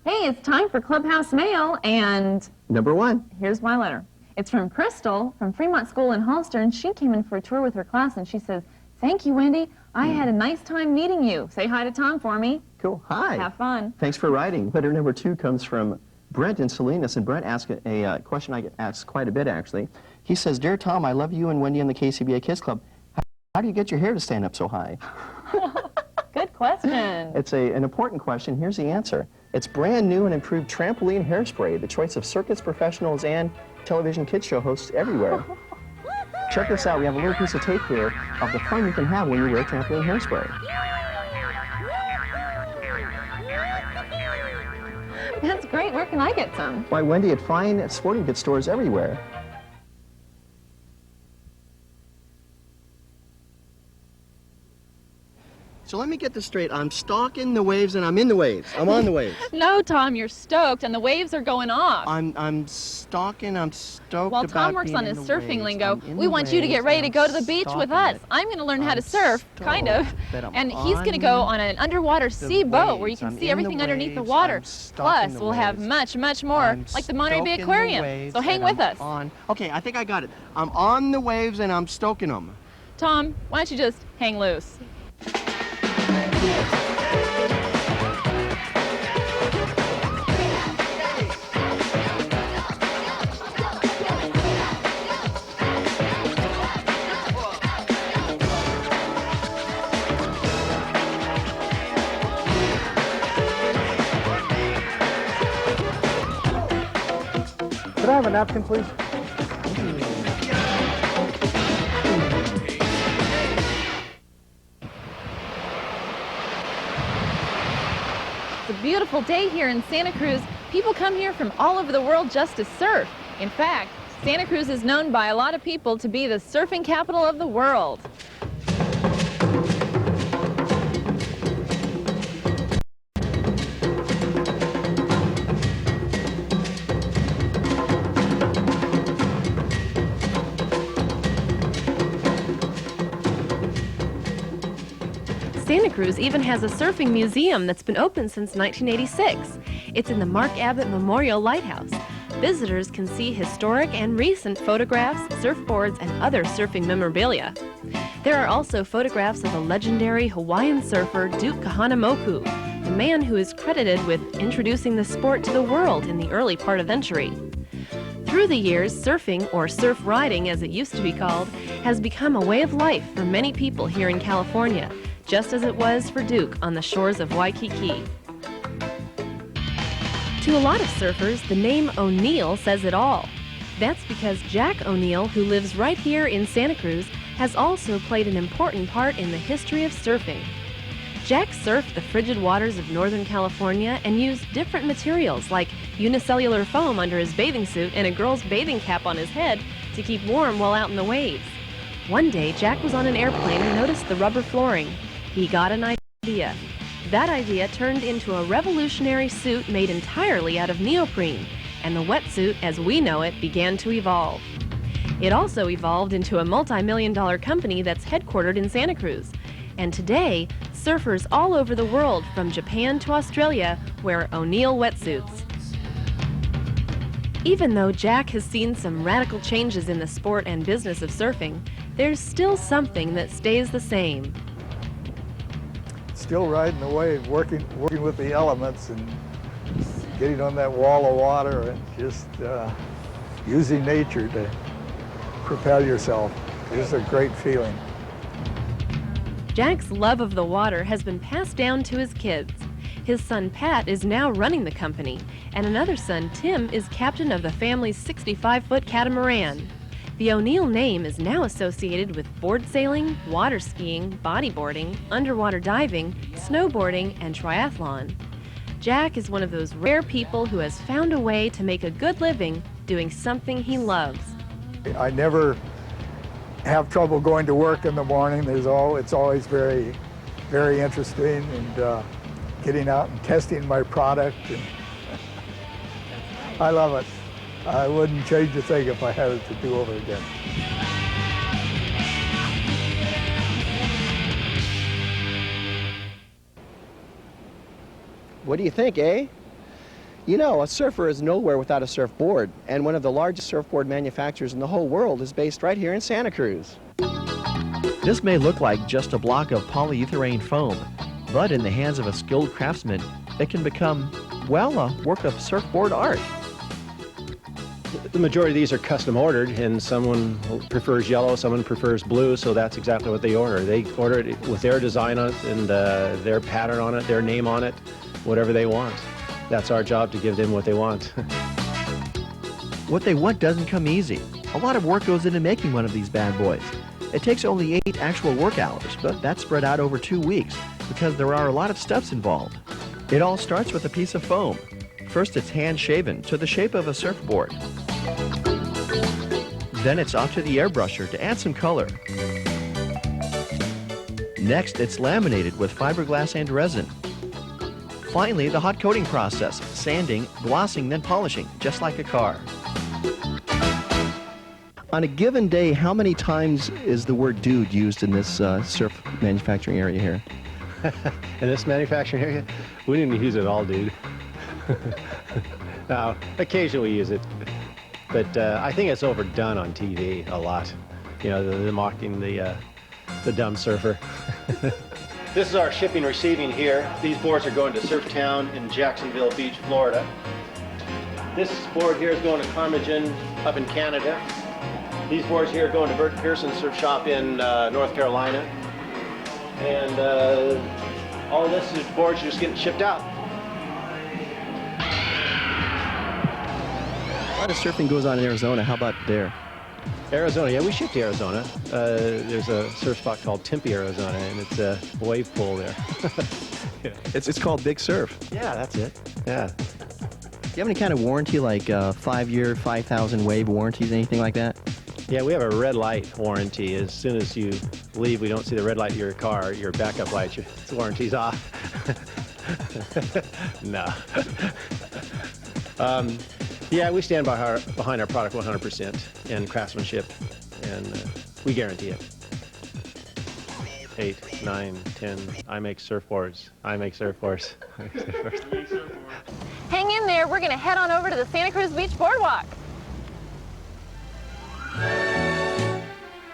Hey, it's time for Clubhouse Mail, and Number one. here's my letter. It's from Crystal from Fremont School in Hollister, and she came in for a tour with her class, and she says, "Thank you, Wendy. I had a nice time meeting you. Say hi to Tom for me. Cool. Hi. Have fun." Thanks for writing. Letter number two comes from Brent in Salinas, and Brent asked a question I get asked quite a bit, actually. He says, "Dear Tom, I love you and Wendy and the KCBA Kids Club. How do you get your hair to stand up so high?" Good question. It's an important question. Here's the answer. It's brand new and improved trampoline hairspray, the choice of circus professionals and television kids show hosts everywhere. Check this out. We have a little piece of tape here of the fun you can have when you wear trampoline hairspray. That's great. Where can I get some? Why, Wendy, at fine sporting goods stores everywhere. So let me get this straight. I'm stalking the waves and I'm in the waves. I'm on the waves. No, Tom, you're stoked, and the waves are going off. I'm stalking, I'm stoked While about Tom works being on in his the surfing waves. lingo, I'm in we the want you to get waves ready and to go I'm to the beach with stalking us. it. I'm going to learn how to I'm surf, kind of. stoked that I'm And he's going to on go on an underwater sea boat where you waves. can I'm see in the everything underneath the waves. water. I'm stalking Plus, the we'll have waves. much, much more, I'm like the Monterey Bay stoking the Aquarium. waves So hang and with us. Okay, I think I got it. I'm on the waves and I'm stoking them. Tom, why don't you just hang loose? Could I have a napkin, please? It's a beautiful day here in Santa Cruz. People come here from all over the world just to surf. In fact, Santa Cruz is known by a lot of people to be the surfing capital of the world. Santa Cruz even has a surfing museum that's been open since 1986. It's in the Mark Abbott Memorial Lighthouse. Visitors can see historic and recent photographs, surfboards, and other surfing memorabilia. There are also photographs of the legendary Hawaiian surfer Duke Kahanamoku, the man who is credited with introducing the sport to the world in the early part of the century. Through the years, surfing, or surf riding as it used to be called, has become a way of life for many people here in California, just as it was for Duke on the shores of Waikiki. To a lot of surfers, the name O'Neill says it all. That's because Jack O'Neill, who lives right here in Santa Cruz, has also played an important part in the history of surfing. Jack surfed the frigid waters of Northern California and used different materials like unicellular foam under his bathing suit and a girl's bathing cap on his head to keep warm while out in the waves. One day, Jack was on an airplane and noticed the rubber flooring. He got an idea. That idea turned into a revolutionary suit made entirely out of neoprene, and the wetsuit, as we know it, began to evolve. It also evolved into a multi-million-dollar company that's headquartered in Santa Cruz. And today, surfers all over the world, from Japan to Australia, wear O'Neill wetsuits. Even though Jack has seen some radical changes in the sport and business of surfing, there's still something that stays the same. Still riding the wave, working with the elements and getting on that wall of water and just using nature to propel yourself. It's a great feeling. Jack's love of the water has been passed down to his kids. His son Pat is now running the company, and another son, Tim, is captain of the family's 65-foot catamaran. The O'Neill name is now associated with board sailing, water skiing, bodyboarding, underwater diving, snowboarding, and triathlon. Jack is one of those rare people who has found a way to make a good living doing something he loves. I never have trouble going to work in the morning. It's always very, very interesting, and getting out and testing my product. And I love it. I wouldn't change a thing if I had it to do over again. What do you think, eh? You know, a surfer is nowhere without a surfboard, and one of the largest surfboard manufacturers in the whole world is based right here in Santa Cruz. This may look like just a block of polyurethane foam, but in the hands of a skilled craftsman, it can become, well, a work of surfboard art. The majority of these are custom ordered, and someone prefers yellow, someone prefers blue, so that's exactly what they order. They order it with their design on it and their pattern on it, their name on it, whatever they want. That's our job to give them what they want. What they want doesn't come easy. A lot of work goes into making one of these bad boys. It takes only 8 actual work hours, but that's spread out over 2 weeks because there are a lot of steps involved. It all starts with a piece of foam. First, it's hand-shaven to the shape of a surfboard. Then it's off to the airbrusher to add some color. Next, it's laminated with fiberglass and resin. Finally, the hot coating process, sanding, glossing, then polishing, just like a car. On a given day, how many times is the word dude used in this surf manufacturing area here? In this manufacturing area, we didn't use it all, dude. Now, occasionally we use it, but I think it's overdone on TV a lot. You know, the mocking the dumb surfer. This is our shipping receiving here. These boards are going to Surftown in Jacksonville Beach, Florida. This board here is going to Carmagen up in Canada. These boards here are going to Bert Pearson Surf Shop in North Carolina. And all of this is boards just getting shipped out. A lot of surfing goes on in Arizona. How about there? Arizona, yeah, we ship to Arizona. There's a surf spot called Tempe, Arizona, and it's a wave pool there. Yeah. It's called Big Surf. Yeah, that's it. Yeah. Do you have any kind of warranty, like 5-year, 5,000 wave warranties, anything like that? Yeah, we have a red light warranty. As soon as you leave, we don't see the red light of your car, your backup light, your warranty's off. No. Yeah, we stand behind our product 100% and craftsmanship, and we guarantee it. 8, 9, 10, I make surfboards. I make surfboards. Hang in there, we're going to head on over to the Santa Cruz Beach Boardwalk.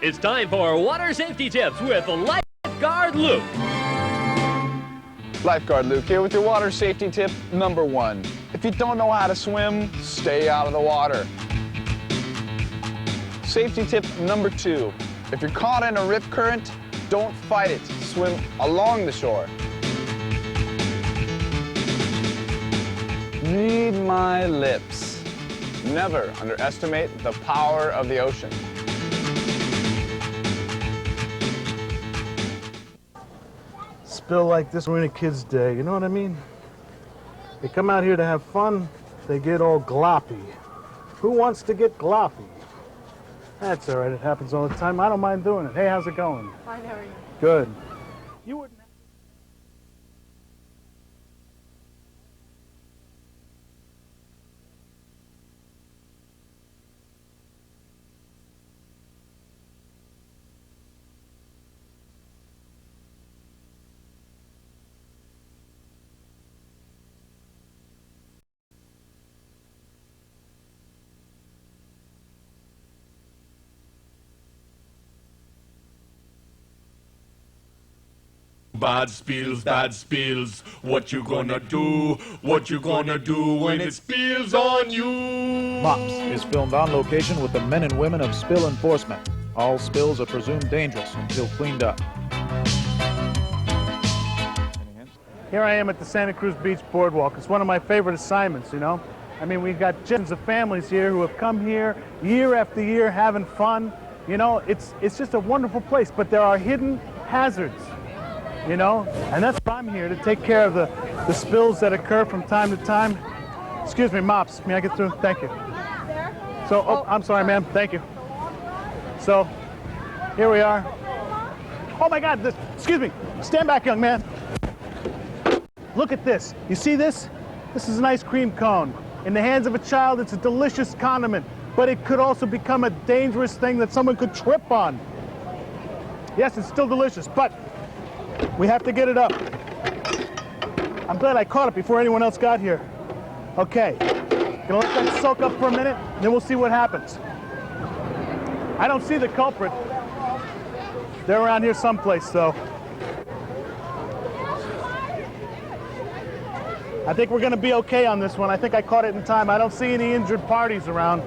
It's time for Water Safety Tips with Lifeguard Luke. Lifeguard Luke here with your water safety tip number 1. If you don't know how to swim, stay out of the water. Safety tip number 2. If you're caught in a rip current, don't fight it. Swim along the shore. Read my lips. Never underestimate the power of the ocean. Spill like this ruin a kid's day, you know what I mean? They come out here to have fun, they get all gloppy. Who wants to get gloppy? That's all right, it happens all the time. I don't mind doing it. Hey, how's it going? Fine, how are you? Good. You wouldn't... Bad spills, what you gonna do? What you gonna do when it spills on you? Mops is filmed on location with the men and women of spill enforcement. All spills are presumed dangerous until cleaned up. Here I am at the Santa Cruz Beach Boardwalk. It's one of my favorite assignments, you know? I mean, we've got generations of families here who have come here year after year having fun. You know, it's just a wonderful place, but there are hidden hazards. You know, and that's why I'm here, to take care of the spills that occur from time to time. Excuse me, Mops, may I get through? Thank you. So, oh, I'm sorry, ma'am, thank you. So, here we are. Oh my God, excuse me, stand back, young man. Look at this, you see this? This is an ice cream cone. In the hands of a child, it's a delicious condiment, but it could also become a dangerous thing that someone could trip on. Yes, it's still delicious, but we have to get it up. I'm glad I caught it before anyone else got here. Okay, gonna let that soak up for a minute, then we'll see what happens. I don't see the culprit. They're around here someplace, though. I think we're gonna be okay on this one. I think I caught it in time. I don't see any injured parties around.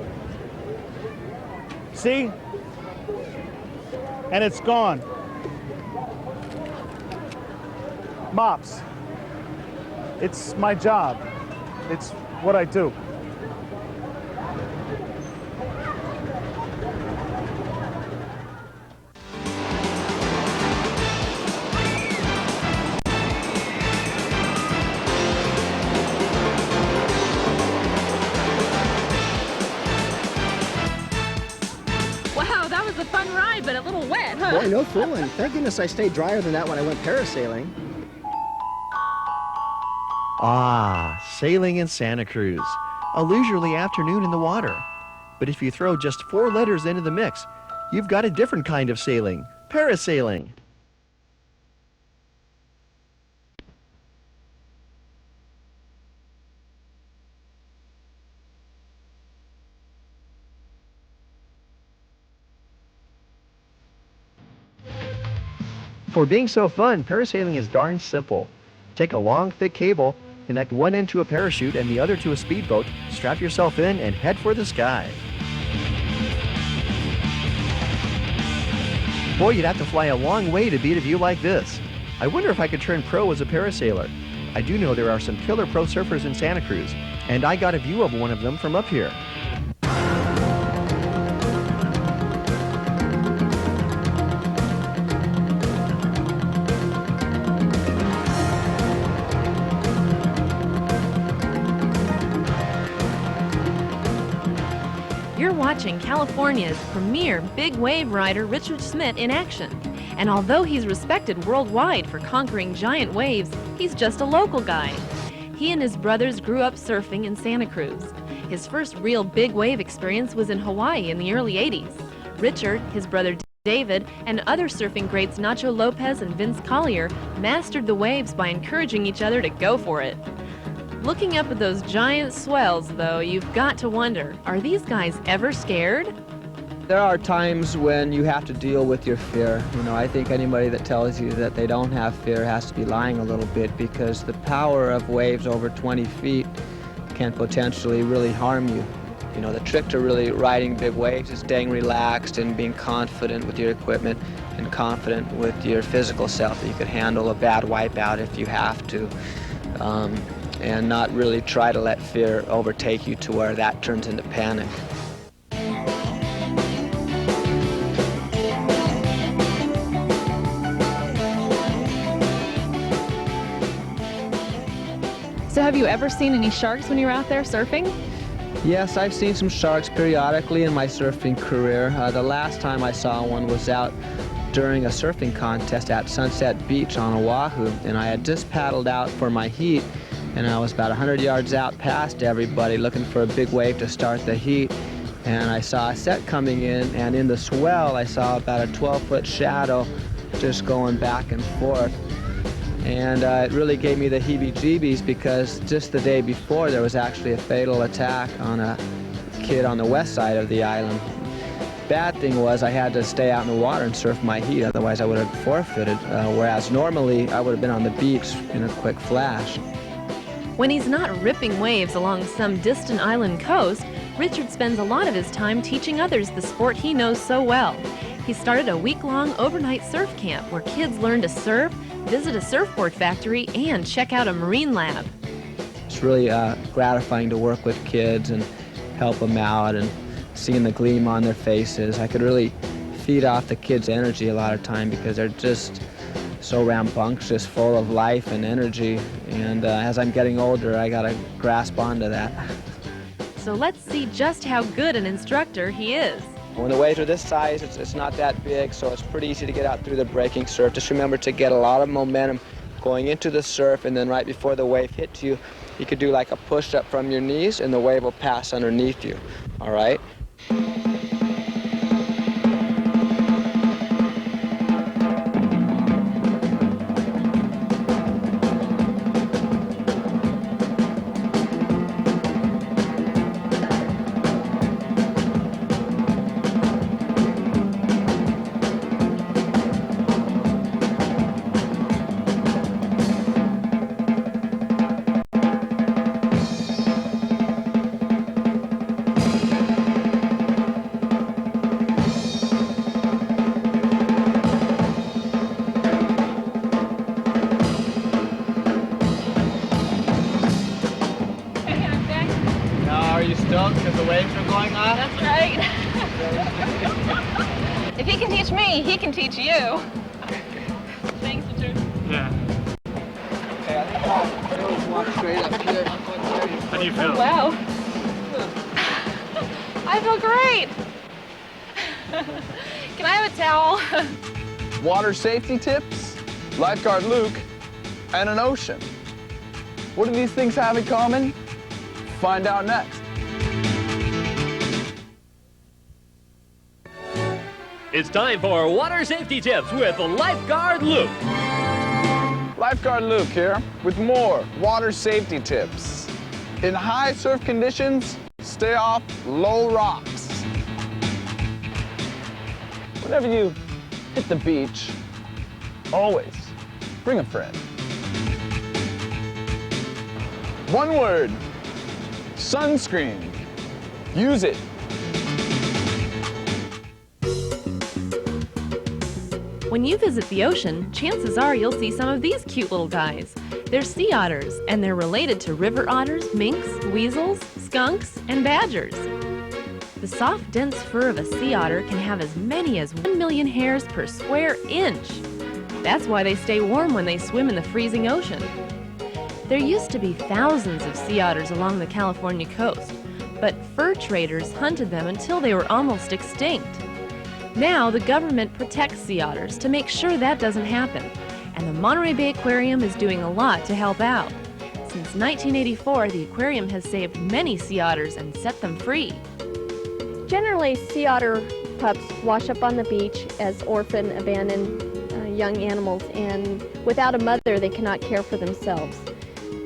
See? And it's gone. Mops. It's my job. It's what I do. Wow, that was a fun ride, but a little wet, huh? Boy, no fooling. Thank goodness I stayed drier than that when I went parasailing. Ah, sailing in Santa Cruz. A leisurely afternoon in the water. But if you throw just 4 letters into the mix, you've got a different kind of sailing. Parasailing. For being so fun, parasailing is darn simple. Take a long, thick cable, connect one end to a parachute and the other to a speedboat, strap yourself in, and head for the sky. Boy, you'd have to fly a long way to beat a view like this. I wonder if I could turn pro as a parasailer. I do know there are some killer pro surfers in Santa Cruz, and I got a view of one of them from up here. You're watching California's premier big wave rider Richard Smith in action. And although he's respected worldwide for conquering giant waves, he's just a local guy. He and his brothers grew up surfing in Santa Cruz. His first real big wave experience was in Hawaii in the early 80s. Richard, his brother David, and other surfing greats Nacho Lopez and Vince Collier mastered the waves by encouraging each other to go for it. Looking up at those giant swells, though, you've got to wonder, are these guys ever scared? There are times when you have to deal with your fear. You know, I think anybody that tells you that they don't have fear has to be lying a little bit, because the power of waves over 20 feet can potentially really harm you. You know, the trick to really riding big waves is staying relaxed and being confident with your equipment and confident with your physical self that you could handle a bad wipeout if you have to. And not really try to let fear overtake you to where that turns into panic. So have you ever seen any sharks when you were out there surfing? Yes, I've seen some sharks periodically in my surfing career. The last time I saw one was out during a surfing contest at Sunset Beach on Oahu, and I had just paddled out for my heat, and I was about 100 yards out past everybody looking for a big wave to start the heat, and I saw a set coming in, and in the swell I saw about a 12-foot shadow just going back and forth. And it really gave me the heebie-jeebies, because just the day before there was actually a fatal attack on a kid on the west side of the island. Bad thing was I had to stay out in the water and surf my heat, otherwise I would have forfeited, whereas normally I would have been on the beach in a quick flash. When he's not ripping waves along some distant island coast, Richard spends a lot of his time teaching others the sport he knows so well. He started a week-long overnight surf camp where kids learn to surf, visit a surfboard factory, and check out a marine lab. It's really gratifying to work with kids and help them out, and seeing the gleam on their faces. I could really feed off the kids' energy a lot of time, because they're just so rambunctious, full of life and energy, and as I'm getting older, I gotta grasp onto that. So let's see just how good an instructor he is. When the waves are this size, it's not that big, so it's pretty easy to get out through the breaking surf. Just remember to get a lot of momentum going into the surf, and then right before the wave hits you, you could do like a push-up from your knees, and the wave will pass underneath you, all right? you stoked because the waves are going off? That's right. If he can teach me, he can teach you. Thanks, Richard. Yeah. Okay, I think I'll walk straight up here. How do you feel? Wow. I feel great. Can I have a towel? Water safety tips, lifeguard Luke, and an ocean. What do these things have in common? Find out next. It's time for Water Safety Tips with Lifeguard Luke. Lifeguard Luke here with more water safety tips. In high surf conditions, stay off low rocks. Whenever you hit the beach, always bring a friend. One word, sunscreen. Use it. When you visit the ocean, chances are you'll see some of these cute little guys. They're sea otters, and they're related to river otters, minks, weasels, skunks, and badgers. The soft, dense fur of a sea otter can have as many as 1 million hairs per square inch. That's why they stay warm when they swim in the freezing ocean. There used to be thousands of sea otters along the California coast, but fur traders hunted them until they were almost extinct. Now, the government protects sea otters to make sure that doesn't happen, and the Monterey Bay Aquarium is doing a lot to help out. Since 1984, the aquarium has saved many sea otters and set them free. Generally, sea otter pups wash up on the beach as orphan, abandoned young animals, and without a mother, they cannot care for themselves.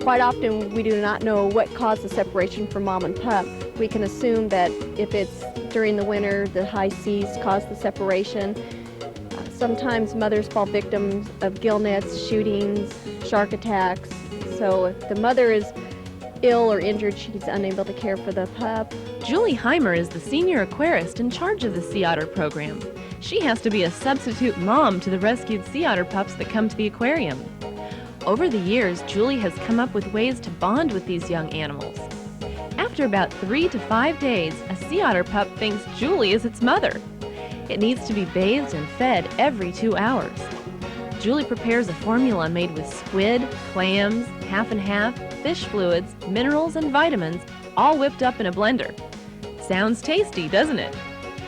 Quite often, we do not know what caused the separation from mom and pup. We can assume that if it's during the winter, the high seas cause the separation. Sometimes mothers fall victims of gill nets, shootings, shark attacks. So if the mother is ill or injured, she's unable to care for the pup. Julie Heimer is the senior aquarist in charge of the sea otter program. She has to be a substitute mom to the rescued sea otter pups that come to the aquarium. Over the years, Julie has come up with ways to bond with these young animals. After about 3 to 5 days, a sea otter pup thinks Julie is its mother. It needs to be bathed and fed every 2 hours. Julie prepares a formula made with squid, clams, half and half, fish fluids, minerals, and vitamins, all whipped up in a blender. Sounds tasty, doesn't it?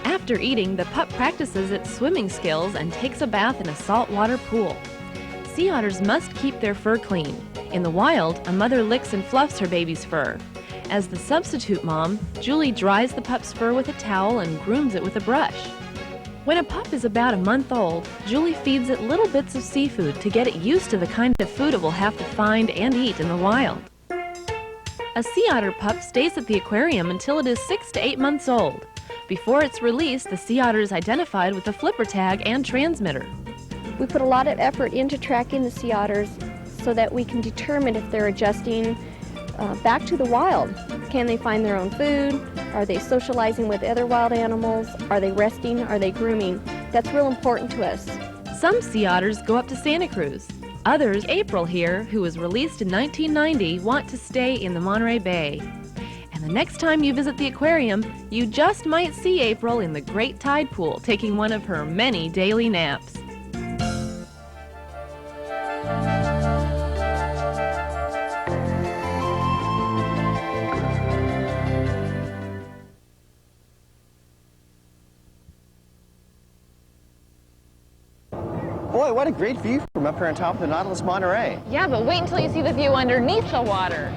After eating, the pup practices its swimming skills and takes a bath in a saltwater pool. Sea otters must keep their fur clean. In the wild, a mother licks and fluffs her baby's fur. As the substitute mom, Julie dries the pup's fur with a towel and grooms it with a brush. When a pup is about a month old, Julie feeds it little bits of seafood to get it used to the kind of food it will have to find and eat in the wild. A sea otter pup stays at the aquarium until it is 6 to 8 months old. Before it's released, the sea otter is identified with a flipper tag and transmitter. We put a lot of effort into tracking the sea otters so that we can determine if they're adjusting back to the wild. Can they find their own food? Are they socializing with other wild animals? Are they resting? Are they grooming? That's real important to us. Some sea otters go up to Santa Cruz. Others, April here, who was released in 1990, want to stay in the Monterey Bay. And the next time you visit the aquarium, you just might see April in the great tide pool taking one of her many daily naps. Boy, what a great view from up here on top of the Nautilus Monterey. Yeah, but wait until you see the view underneath the water.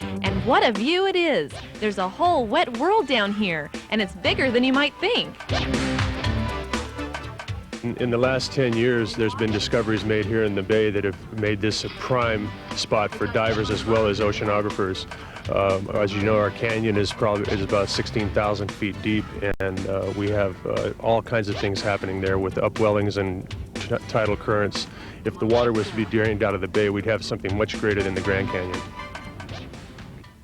And what a view it is! There's a whole wet world down here, and it's bigger than you might think. In the last 10 years, there's been discoveries made here in the bay that have made this a prime spot for divers as well as oceanographers. As you know, our canyon is about 16,000 feet deep, and we have all kinds of things happening there with upwellings and tidal currents. If the water was to be drained out of the bay, we'd have something much greater than the Grand Canyon.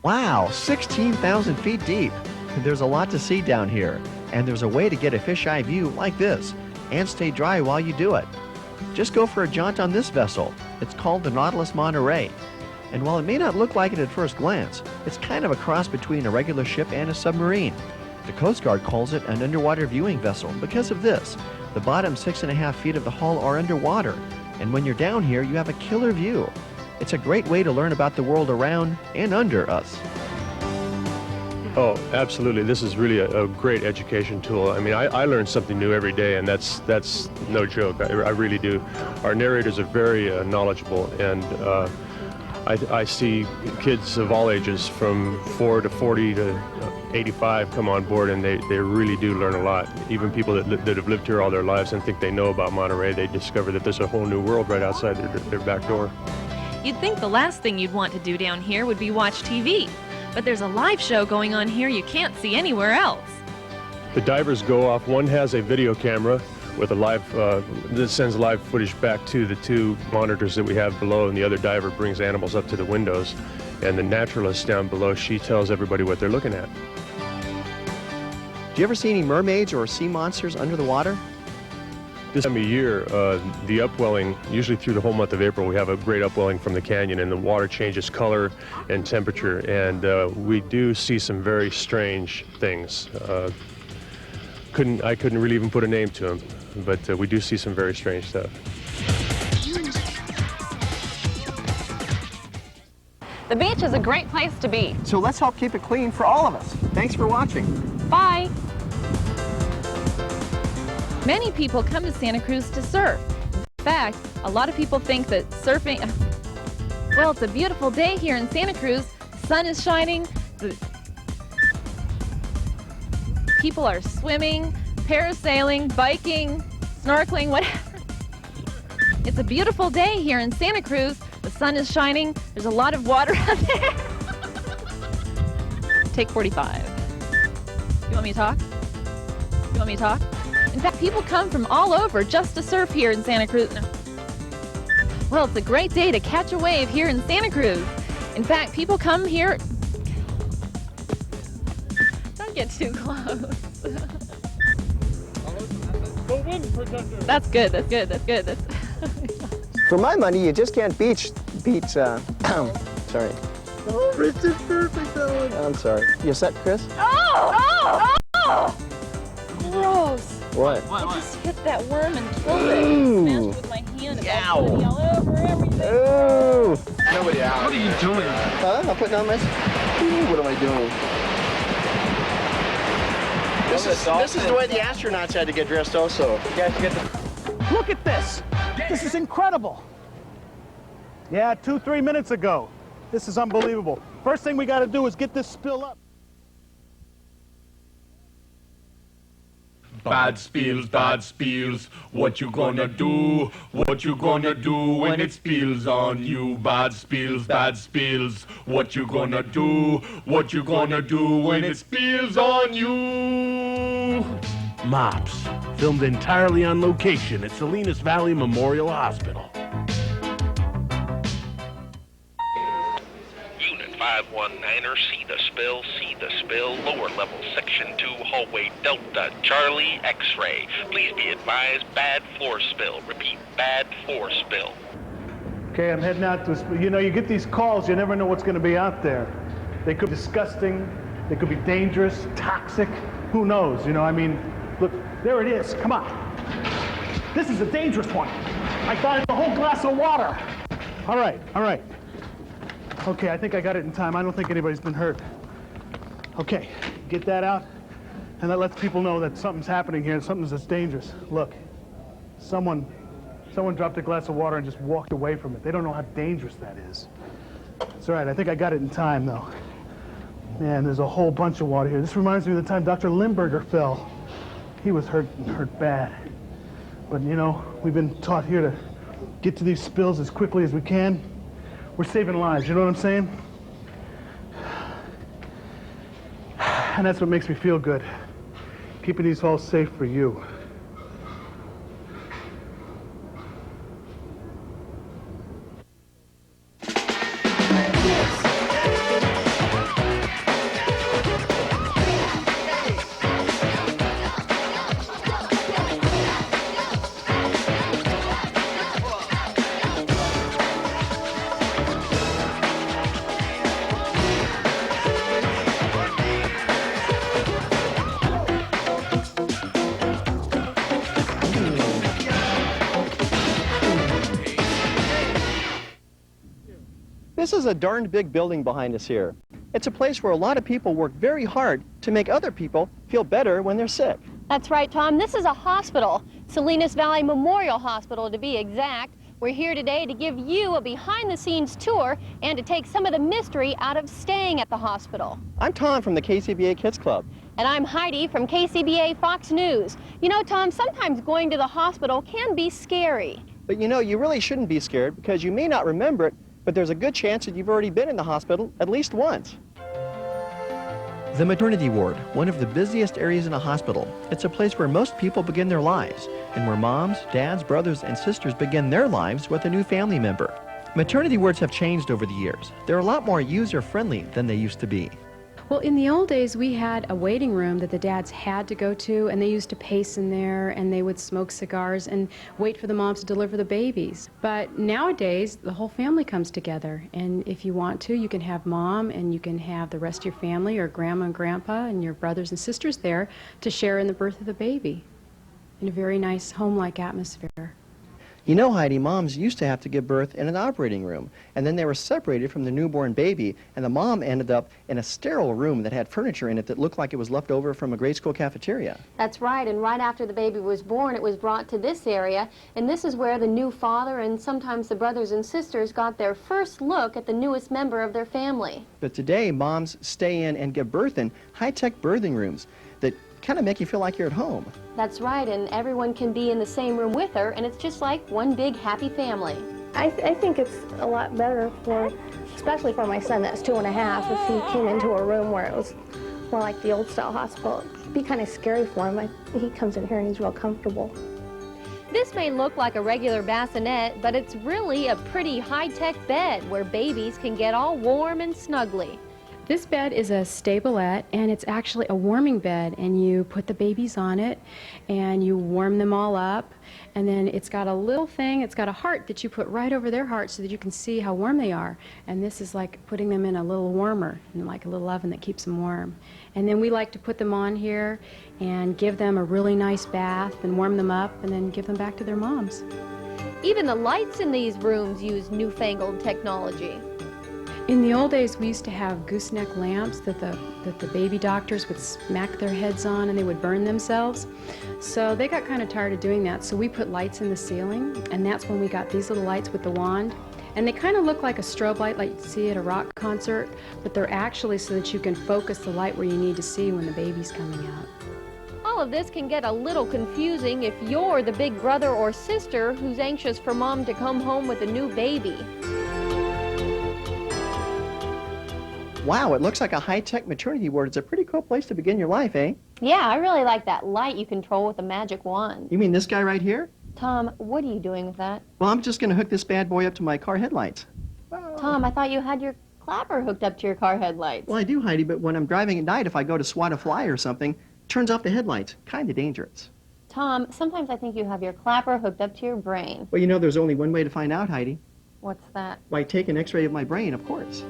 Wow, 16,000 feet deep. There's a lot to see down here, and there's a way to get a fisheye view like this and stay dry while you do it. Just go for a jaunt on this vessel. It's called the Nautilus Monterey. And while it may not look like it at first glance, it's kind of a cross between a regular ship and a submarine. The Coast Guard calls it an underwater viewing vessel because of this. The bottom 6.5 feet of the hull are underwater, and when you're down here, you have a killer view. It's a great way to learn about the world around and under us. Oh, absolutely. This is really a great education tool. I mean, I learn something new every day, and that's no joke. I really do. Our narrators are very knowledgeable, and I see kids of all ages from 4 to 40 to 85 come on board, and they really do learn a lot. Even people that have lived here all their lives and think they know about Monterey, they discover that there's a whole new world right outside their back door. You'd think the last thing you'd want to do down here would be watch TV. But there's a live show going on here you can't see anywhere else. The divers go off. One has a video camera with a live, that sends live footage back to the 2 monitors that we have below, and the other diver brings animals up to the windows. And the naturalist down below, she tells everybody what they're looking at. Do you ever see any mermaids or sea monsters under the water? This time of year, the upwelling, usually through the whole month of April, we have a great upwelling from the canyon, and the water changes color and temperature, and we do see some very strange things. I couldn't really even put a name to them, but we do see some very strange stuff. The beach is a great place to be. So let's help keep it clean for all of us. Thanks for watching. Bye. Many people come to Santa Cruz to surf. In fact, a lot of people think that surfing... Well, it's a beautiful day here in Santa Cruz. The sun is shining. People are swimming, parasailing, biking, snorkeling, whatever. It's a beautiful day here in Santa Cruz. The sun is shining. There's a lot of water out there. Take 45. You want me to talk? You want me to talk? In fact, people come from all over just to surf here in Santa Cruz. No. Well, it's a great day to catch a wave here in Santa Cruz. In fact, people come here... Don't get too close. That's good, that's good, that's good. For my money, you just can't beat sorry. Oh, Richard, perfect, Owen. I'm sorry. You set, Chris? Oh! Gross. What? I just hit that worm and killed it. Smashed it with my hand and blood all over everything. Ooh! Nobody out. What are you doing? Huh? I'm putting on my... What am I doing? This is the way the astronauts had to get dressed also. You guys get the... Look at this. This is incredible. Yeah, 2-3 minutes ago. This is unbelievable. First thing we got to do is get this spill up. Bad spills, what you gonna do? What you gonna do when it spills on you? Bad spills, what you gonna do? What you gonna do when it spills on you? Mops, filmed entirely on location at Salinas Valley Memorial Hospital. Unit 519er, see the spill, lower level, section 2, hallway Delta, Charlie, X-ray. Please be advised, bad floor spill. Repeat, bad floor spill. Okay, I'm heading out to, you know, you get these calls, you never know what's going to be out there. They could be disgusting, they could be dangerous, toxic, who knows, you know, I mean, look, there it is, come on. This is a dangerous one. I thought it's a whole glass of water. All right. Okay, I think I got it in time. I don't think anybody's been hurt. Okay, get that out, and that lets people know that something's happening here, something that's dangerous. Look, someone dropped a glass of water and just walked away from it. They don't know how dangerous that is. It's all right, I think I got it in time, though. Man, there's a whole bunch of water here. This reminds me of the time Dr. Limburger fell. He was hurt bad. But, you know, we've been taught here to get to these spills as quickly as we can. We're saving lives, you know what I'm saying? And that's what makes me feel good. Keeping these halls safe for you. This is a darned big building behind us here. It's a place where a lot of people work very hard to make other people feel better when they're sick. That's right, Tom. This is a hospital, Salinas Valley Memorial Hospital to be exact. We're here today to give you a behind-the-scenes tour and to take some of the mystery out of staying at the hospital. I'm Tom from the KCBA Kids Club. And I'm Heidi from KCBA Fox News. You know, Tom, sometimes going to the hospital can be scary. But you know, you really shouldn't be scared because you may not remember it, but there's a good chance that you've already been in the hospital at least once. The maternity ward, one of the busiest areas in a hospital. It's a place where most people begin their lives, and where moms, dads, brothers, and sisters begin their lives with a new family member. Maternity wards have changed over the years. They're a lot more user-friendly than they used to be. Well, in the old days, we had a waiting room that the dads had to go to, and they used to pace in there, and they would smoke cigars and wait for the moms to deliver the babies. But nowadays, the whole family comes together, and if you want to, you can have mom, and you can have the rest of your family, or grandma and grandpa, and your brothers and sisters there to share in the birth of the baby in a very nice home-like atmosphere. You know, Heidi, moms used to have to give birth in an operating room, and then they were separated from the newborn baby, and the mom ended up in a sterile room that had furniture in it that looked like it was left over from a grade school cafeteria. That's right, and right after the baby was born, it was brought to this area, and this is where the new father and sometimes the brothers and sisters got their first look at the newest member of their family. But today, moms stay in and give birth in high-tech birthing rooms that kind of make you feel like you're at home. That's right, and everyone can be in the same room with her, and it's just like one big happy family. I think it's a lot better for, especially for my son that's 2.5, if he came into a room where it was more like the old style hospital. It'd be kind of scary for him. He comes in here and he's real comfortable. This may look like a regular bassinet, but it's really a pretty high-tech bed where babies can get all warm and snuggly. This bed is a Stablette, and it's actually a warming bed, and you put the babies on it and you warm them all up, and then it's got a little thing, it's got a heart that you put right over their heart so that you can see how warm they are, and this is like putting them in a little warmer, and like a little oven that keeps them warm. And then we like to put them on here and give them a really nice bath and warm them up and then give them back to their moms. Even the lights in these rooms use newfangled technology. In the old days, we used to have gooseneck lamps that the baby doctors would smack their heads on and they would burn themselves. So they got kind of tired of doing that, so we put lights in the ceiling, and that's when we got these little lights with the wand. And they kind of look like a strobe light like you see at a rock concert, but they're actually so that you can focus the light where you need to see when the baby's coming out. All of this can get a little confusing if you're the big brother or sister who's anxious for mom to come home with a new baby. Wow, it looks like a high-tech maternity ward. It's a pretty cool place to begin your life, eh? Yeah, I really like that light you control with a magic wand. You mean this guy right here? Tom, what are you doing with that? Well, I'm just going to hook this bad boy up to my car headlights. Tom, I thought you had your clapper hooked up to your car headlights. Well, I do, Heidi, but when I'm driving at night, if I go to swat a fly or something, it turns off the headlights. Kind of dangerous. Tom, sometimes I think you have your clapper hooked up to your brain. Well, you know, there's only one way to find out, Heidi. What's that? Why, take an x-ray of my brain, of course.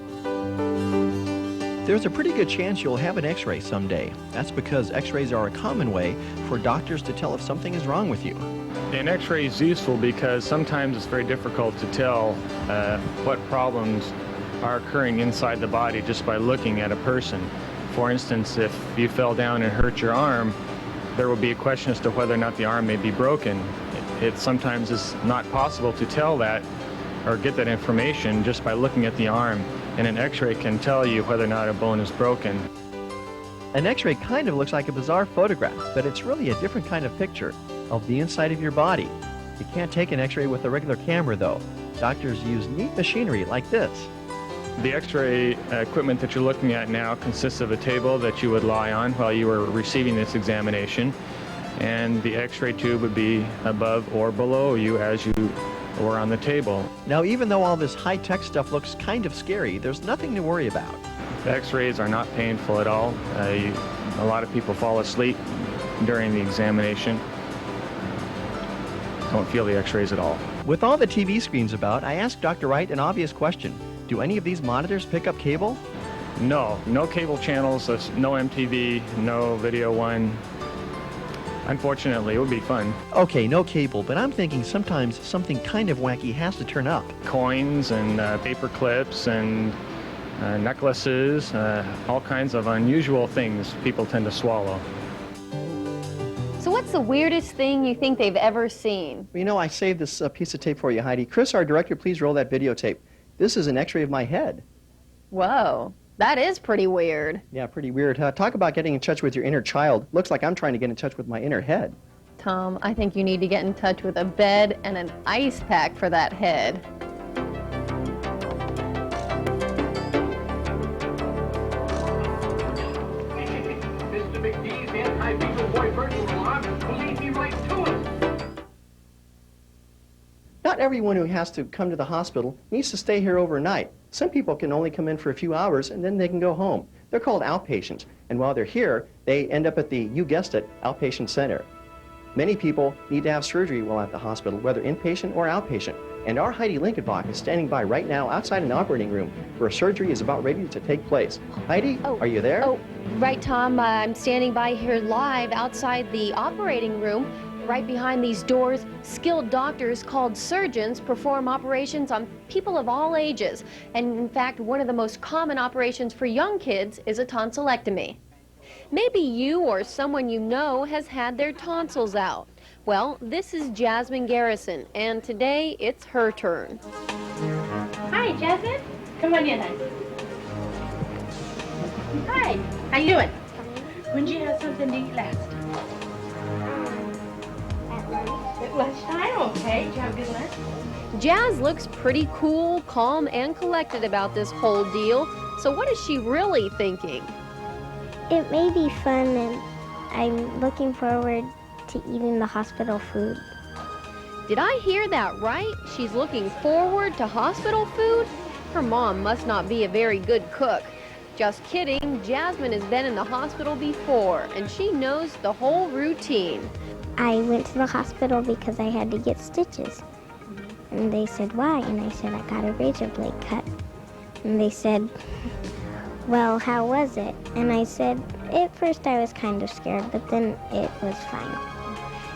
There's a pretty good chance you'll have an x-ray someday. That's because x-rays are a common way for doctors to tell if something is wrong with you. An x-ray is useful because sometimes it's very difficult to tell what problems are occurring inside the body just by looking at a person. For instance, if you fell down and hurt your arm, there will be a question as to whether or not the arm may be broken. It sometimes is not possible to tell that or get that information just by looking at the arm, and an x-ray can tell you whether or not a bone is broken. An x-ray kind of looks like a bizarre photograph, but it's really a different kind of picture of the inside of your body. You can't take an x-ray with a regular camera, though. Doctors use neat machinery like this. The x-ray equipment that you're looking at now consists of a table that you would lie on while you were receiving this examination, and the x-ray tube would be above or below you as you were on the table. Now, even though all this high-tech stuff looks kind of scary, there's nothing to worry about. The x-rays are not painful at all. A lot of people fall asleep during the examination. Don't feel the x-rays at all. With all the TV screens about, I asked Dr. Wright an obvious question. Do any of these monitors pick up cable? No cable channels, no MTV, no Video One. Unfortunately, it would be fun. Okay, no cable, but I'm thinking sometimes something kind of wacky has to turn up. Coins and paper clips and necklaces, all kinds of unusual things people tend to swallow. So what's the weirdest thing you think they've ever seen? You know, I saved this piece of tape for you, Heidi. Chris, our director, please roll that videotape. This is an x-ray of my head. Whoa, that is pretty weird. Yeah, pretty weird. Talk about getting in touch with your inner child. Looks like I'm trying to get in touch with my inner head. Tom, I think you need to get in touch with a bed and an ice pack for that head. Mr. McGee's anti-beaver boy virtual alarm will lead me right to it. Not everyone who has to come to the hospital needs to stay here overnight. Some people can only come in for a few hours and then they can go home. They're called outpatients, and while they're here, they end up at the, you guessed it, outpatient center. Many people need to have surgery while at the hospital, whether inpatient or outpatient. And our Heidi Linkenbach is standing by right now outside an operating room where surgery is about ready to take place. Heidi, are you there? Oh, right, Tom. I'm standing by here live outside the operating room. Right behind these doors, skilled doctors called surgeons perform operations on people of all ages. And in fact, one of the most common operations for young kids is a tonsillectomy. Maybe you or someone you know has had their tonsils out. Well, this is Jasmine Garrison, and today it's her turn. Hi, Jasmine. Come on in, honey. Hi. How you doing? When did you have something to eat last? At lunchtime? Okay. Did you have a good lunch? Jazz looks pretty cool, calm, and collected about this whole deal. So what is she really thinking? It may be fun, and I'm looking forward to eating the hospital food. Did I hear that right? She's looking forward to hospital food? Her mom must not be a very good cook. Just kidding, Jasmine has been in the hospital before, and she knows the whole routine. I went to the hospital because I had to get stitches. And they said, why? And I said, I got a razor blade cut. And they said, well, how was it? And I said, at first I was kind of scared, but then it was fine.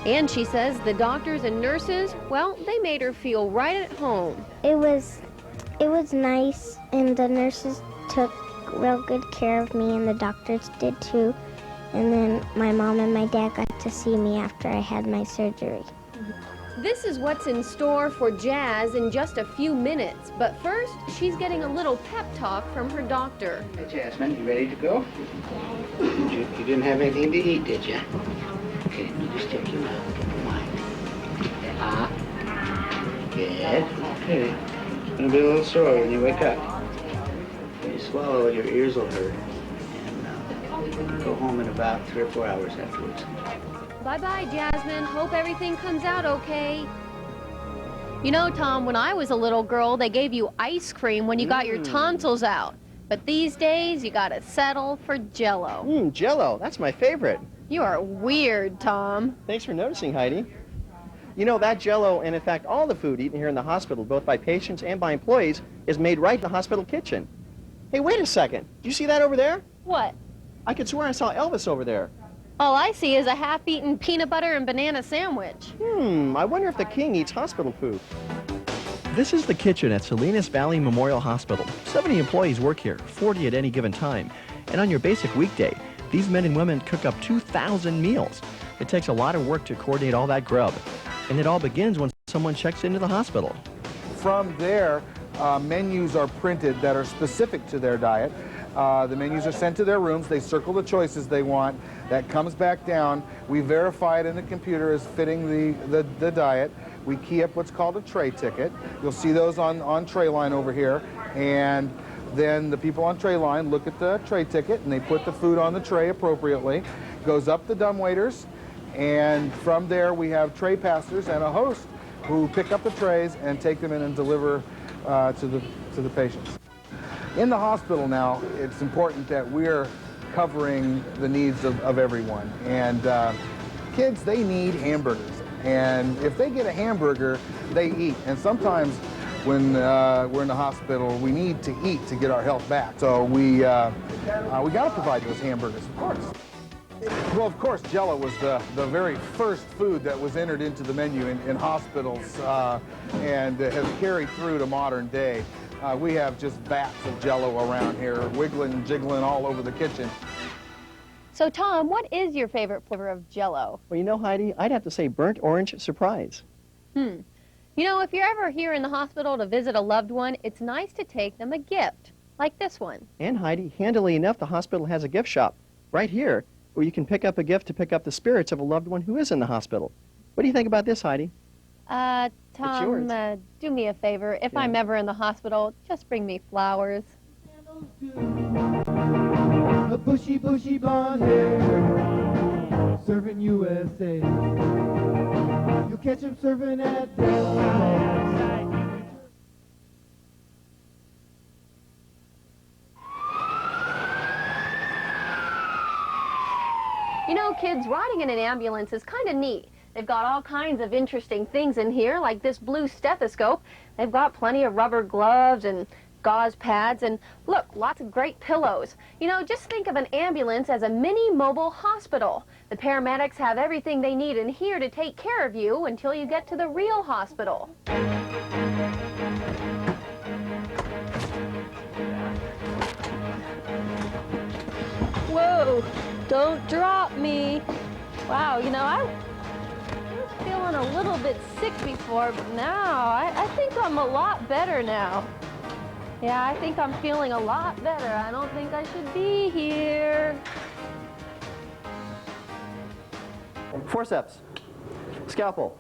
And she says the doctors and nurses, well, they made her feel right at home. It was nice, and the nurses took real good care of me, and the doctors did too. And then my mom and my dad got to see me after I had my surgery. This is what's in store for Jazz in just a few minutes. But first, she's getting a little pep talk from her doctor. Hey, Jasmine, you ready to go? You didn't have anything to eat, did you? Okay, you just take your mouth. Good. Okay. It's gonna be a little sore when you wake up. When you swallow, your ears will hurt. And go home in about 3 or 4 hours afterwards. Bye-bye, Jasmine. Hope everything comes out okay. You know, Tom, when I was a little girl, they gave you ice cream when you got your tonsils out. But these days, you gotta settle for Jell-O. Jell-O, that's my favorite. You are weird, Tom. Thanks for noticing, Heidi. You know, that Jell-O, and in fact all the food eaten here in the hospital, both by patients and by employees, is made right in the hospital kitchen. Hey, wait a second. Do you see that over there? What? I could swear I saw Elvis over there. All I see is a half-eaten peanut butter and banana sandwich. I wonder if the king eats hospital food. This is the kitchen at Salinas Valley Memorial Hospital. 70 employees work here, 40 at any given time. And on your basic weekday, these men and women cook up 2,000 meals. It takes a lot of work to coordinate all that grub. And it all begins when someone checks into the hospital. From there, menus are printed that are specific to their diet. The menus are sent to their rooms. They circle the choices they want. That comes back down. We verify it in the computer as fitting the diet. We key up what's called a tray ticket. You'll see those on tray line over here. And then the people on tray line look at the tray ticket and they put the food on the tray appropriately. Goes up the dumbwaiters, and from there we have tray passers and a host who pick up the trays and take them in and deliver to the patients. In the hospital now, it's important that we're covering the needs of everyone. And kids, they need hamburgers. And if they get a hamburger, they eat. And sometimes when we're in the hospital, we need to eat to get our health back. So we got to provide those hamburgers, of course. Well, of course, Jell-O was the very first food that was entered into the menu in hospitals and has carried through to modern day. We have just vats of Jell-O around here, wiggling and jiggling all over the kitchen. So, Tom, what is your favorite flavor of Jell-O? Well, you know, Heidi, I'd have to say burnt orange surprise. You know, if you're ever here in the hospital to visit a loved one, it's nice to take them a gift, like this one. And Heidi, handily enough, the hospital has a gift shop right here where you can pick up a gift to pick up the spirits of a loved one who is in the hospital. What do you think about this, Heidi? Tom, do me a favor. If I'm ever in the hospital, just bring me flowers. A bushy, bushy blonde hair, serving USA. You'll catch him serving at Delta. You know, kids, riding in an ambulance is kind of neat. They've got all kinds of interesting things in here, like this blue stethoscope. They've got plenty of rubber gloves and gauze pads, and look, lots of great pillows. You know, just think of an ambulance as a mini mobile hospital. The paramedics have everything they need in here to take care of you until you get to the real hospital. Whoa, don't drop me. Wow, you know, I was feeling a little bit sick before, but now I think I'm a lot better now. Yeah, I think I'm feeling a lot better. I don't think I should be here. Forceps. Scalpel.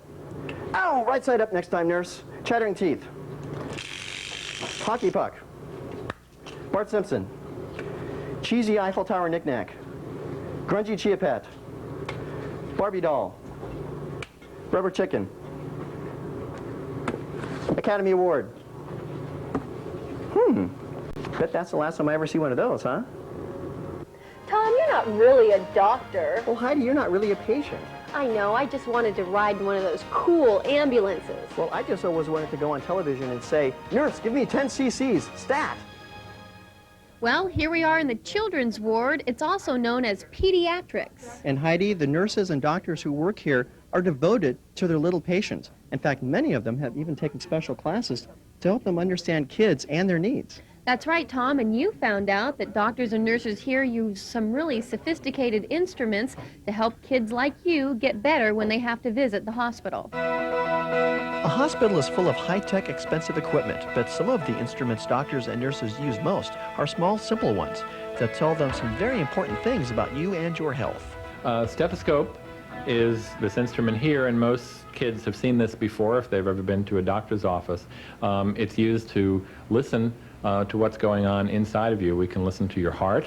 Ow! Right side up next time, nurse. Chattering teeth. Hockey puck. Bart Simpson. Cheesy Eiffel Tower knick-knack. Grungy Chia Pet. Barbie doll. Rubber chicken. Academy Award. Bet that's the last time I ever see one of those, huh? Tom, you're not really a doctor. Well, Heidi, you're not really a patient. I know, I just wanted to ride in one of those cool ambulances. Well, I just always wanted to go on television and say, "Nurse, give me 10 cc's, stat." Well, here we are in the children's ward. It's also known as pediatrics. And Heidi, the nurses and doctors who work here are devoted to their little patients. In fact, many of them have even taken special classes to help them understand kids and their needs. That's right, Tom, and you found out that doctors and nurses here use some really sophisticated instruments to help kids like you get better when they have to visit the hospital. A hospital is full of high-tech, expensive equipment, but some of the instruments doctors and nurses use most are small, simple ones that tell them some very important things about you and your health. Stethoscope is this instrument here, and most kids have seen this before if they've ever been to a doctor's office. It's used to listen to what's going on inside of you. We can listen to your heart,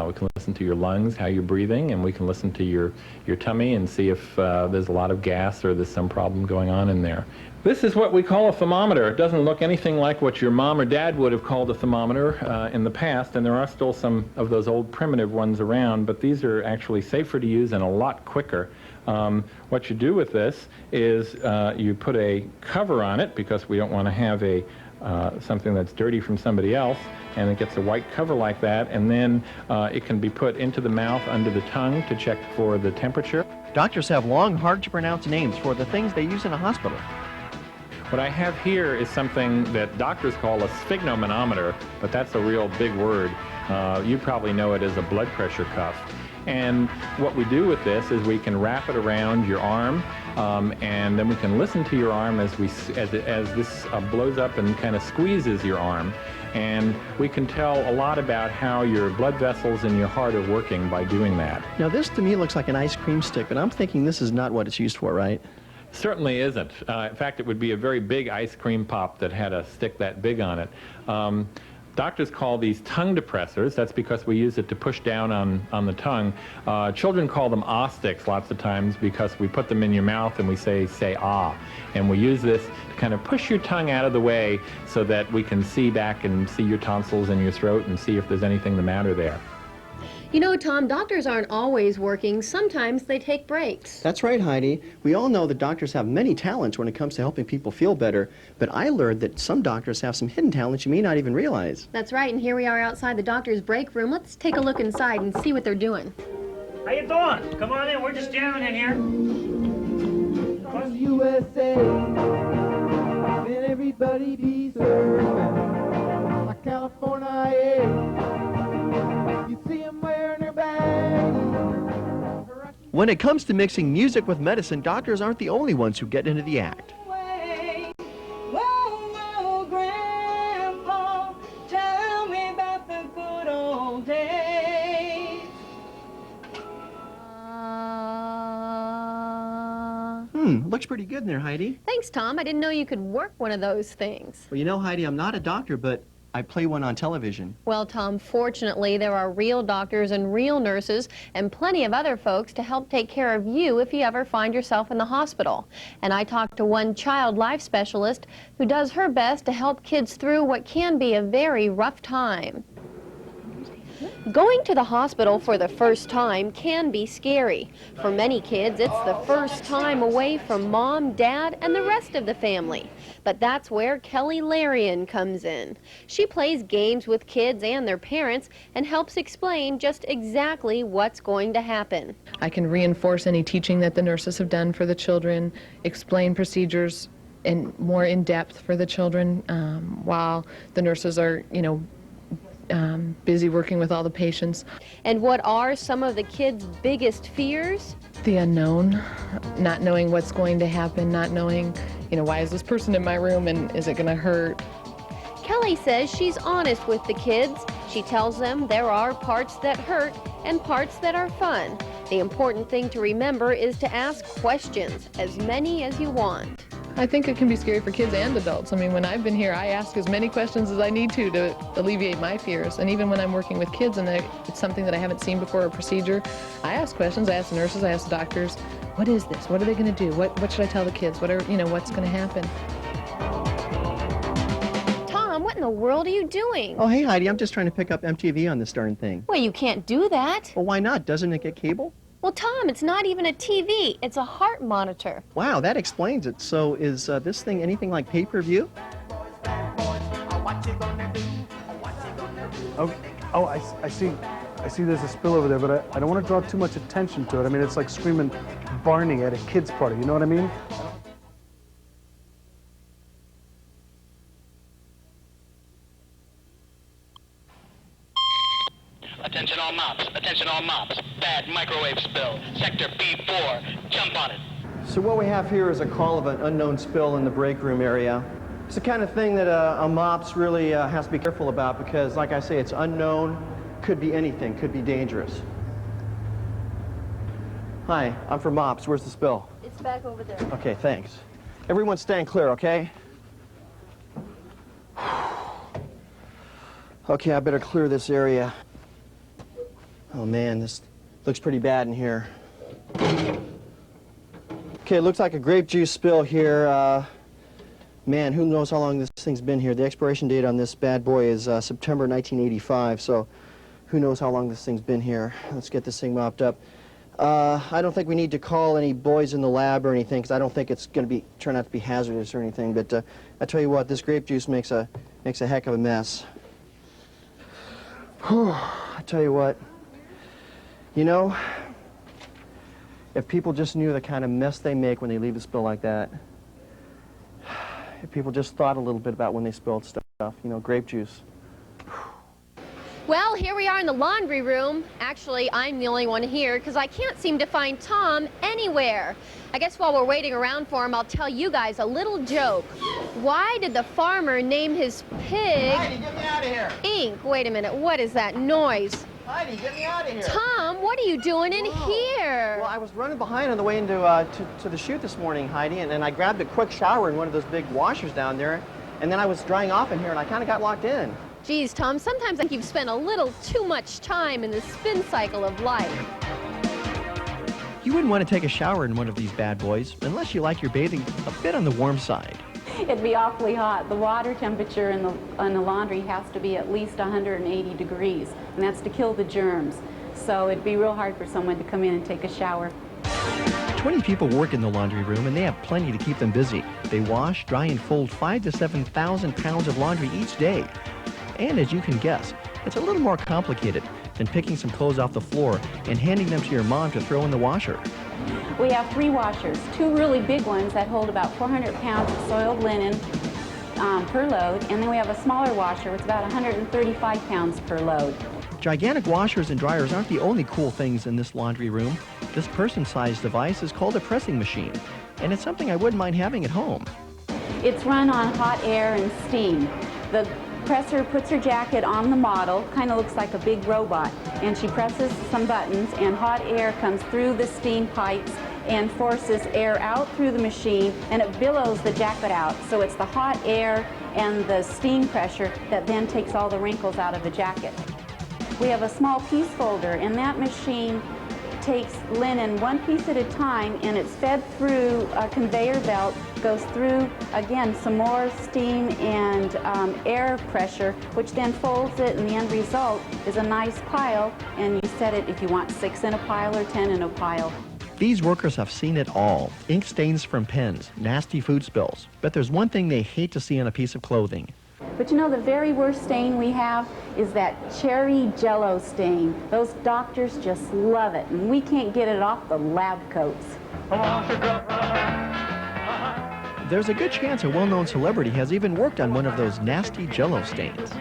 we can listen to your lungs, how you're breathing, and we can listen to your tummy and see if there's a lot of gas or there's some problem going on in there. This is what we call a thermometer. It doesn't look anything like what your mom or dad would have called a thermometer in the past, and there are still some of those old primitive ones around, but these are actually safer to use and a lot quicker. What you do with this is you put a cover on it, because we don't want to have a something that's dirty from somebody else, and it gets a white cover like that, and then it can be put into the mouth under the tongue to check for the temperature. Doctors have long, hard-to-pronounce names for the things they use in a hospital. What I have here is something that doctors call a sphygmomanometer, but that's a real big word. You probably know it as a blood pressure cuff. And what we do with this is we can wrap it around your arm, and then we can listen to your arm as this blows up and kind of squeezes your arm. And we can tell a lot about how your blood vessels and your heart are working by doing that. Now, this to me looks like an ice cream stick, but I'm thinking this is not what it's used for, right? Certainly isn't. In fact, it would be a very big ice cream pop that had a stick that big on it. Doctors call these tongue depressors. That's because we use it to push down on the tongue. Children call them ah sticks lots of times because we put them in your mouth and we say ah. And we use this to kind of push your tongue out of the way so that we can see back and see your tonsils and your throat and see if there's anything the matter there. You know, Tom, doctors aren't always working. Sometimes they take breaks. That's right, Heidi. We all know that doctors have many talents when it comes to helping people feel better, but I learned that some doctors have some hidden talents you may not even realize. That's right, and here we are outside the doctor's break room. Let's take a look inside and see what they're doing. How you doing? Come on in. We're just jamming in here. Across USA, then everybody be surfing like California. You see them wearing their bags. When it comes to mixing music with medicine, doctors aren't the only ones who get into the act. Whoa, Grandpa, tell me about the good old days. Looks pretty good in there, Heidi. Thanks, Tom. I didn't know you could work one of those things. Well, you know, Heidi, I'm not a doctor, but I play one on television. Well, Tom, fortunately, there are real doctors and real nurses and plenty of other folks to help take care of you if you ever find yourself in the hospital. And I talked to one child life specialist who does her best to help kids through what can be a very rough time. Going to the hospital for the first time can be scary. For many kids, it's the first time away from mom, dad, and the rest of the family. But that's where Kelly Larian comes in. She plays games with kids and their parents and helps explain just exactly what's going to happen. I can reinforce any teaching that the nurses have done for the children, explain procedures more in depth for the children while the nurses are, busy working with all the patients. And what are some of the kids' biggest fears? The unknown, not knowing what's going to happen, not knowing, why is this person in my room and is it going to hurt? Kelly says she's honest with the kids. She tells them there are parts that hurt and parts that are fun. The important thing to remember is to ask questions, as many as you want. I think it can be scary for kids and adults. I mean, when I've been here, I ask as many questions as I need to alleviate my fears. And even when I'm working with kids and it's something that I haven't seen before, a procedure, I ask questions. I ask the nurses, I ask the doctors, what is this? What are they going to do? What should I tell the kids? What's going to happen? Tom, what in the world are you doing? Oh, hey, Heidi, I'm just trying to pick up MTV on this darn thing. Well, you can't do that. Well, why not? Doesn't it get cable? Well, Tom, it's not even a TV. It's a heart monitor. Wow, that explains it. So is this thing anything like pay-per-view? Oh, I see there's a spill over there, but I don't want to draw too much attention to it. I mean, it's like screaming Barney at a kid's party, you know what I mean? Attention all mops, attention all mops. Bad microwave spill. Sector B4, jump on it. So what we have here is a call of an unknown spill in the break room area. It's the kind of thing that a MOPS really has to be careful about because, like I say, it's unknown, could be anything, could be dangerous. Hi, I'm from MOPS. Where's the spill? It's back over there. Okay, thanks. Everyone stand clear, okay? Okay, I better clear this area. Oh man, this looks pretty bad in here. Okay, it looks like a grape juice spill here. Man, who knows how long this thing's been here. The expiration date on this bad boy is September 1985, so who knows how long this thing's been here. Let's get this thing mopped up. I don't think we need to call any boys in the lab or anything, because I don't think it's going to turn out to be hazardous or anything, but I tell you what, this grape juice makes a heck of a mess. I tell you what, if people just knew the kind of mess they make when they leave a spill like that, if people just thought a little bit about when they spilled stuff, grape juice. Well, here we are in the laundry room. Actually, I'm the only one here because I can't seem to find Tom anywhere. I guess while we're waiting around for him, I'll tell you guys a little joke. Why did the farmer name his pig Heidi, get me out of here! Ink? Wait a minute, what is that noise? Heidi, get me out of here! Tom, what are you doing in here? Well, I was running behind on the way into to the shoot this morning, Heidi, and I grabbed a quick shower in one of those big washers down there, and then I was drying off in here, and I kind of got locked in. Geez, Tom, sometimes I think you've spent a little too much time in the spin cycle of life. You wouldn't want to take a shower in one of these bad boys unless you like your bathing a bit on the warm side. It'd be awfully hot. The water temperature in the laundry has to be at least 180 degrees, and that's to kill the germs. So it'd be real hard for someone to come in and take a shower. 20 people work in the laundry room, and they have plenty to keep them busy. They wash, dry, and fold 5,000 to 7,000 pounds of laundry each day. And as you can guess, it's a little more complicated than picking some clothes off the floor and handing them to your mom to throw in the washer. We have 3 washers, 2 really big ones that hold about 400 pounds of soiled linen per load, and then we have a smaller washer with about 135 pounds per load. Gigantic washers and dryers aren't the only cool things in this laundry room. This person-sized device is called a pressing machine, and it's something I wouldn't mind having at home. It's run on hot air and steam. The presser puts her jacket on the model, kind of looks like a big robot, and she presses some buttons, and hot air comes through the steam pipes and forces air out through the machine, and it billows the jacket out. So it's the hot air and the steam pressure that then takes all the wrinkles out of the jacket. We have a small piece folder, and that machine takes linen one piece at a time, and it's fed through a conveyor belt, goes through, again, some more steam and air pressure, which then folds it, and the end result is a nice pile, and you set it if you want 6 in a pile or 10 in a pile. These workers have seen it all. Ink stains from pens, nasty food spills. But there's one thing they hate to see on a piece of clothing. But you know, the very worst stain we have is that cherry jello stain. Those doctors just love it, and we can't get it off the lab coats. There's a good chance a well-known celebrity has even worked on one of those nasty jello stains.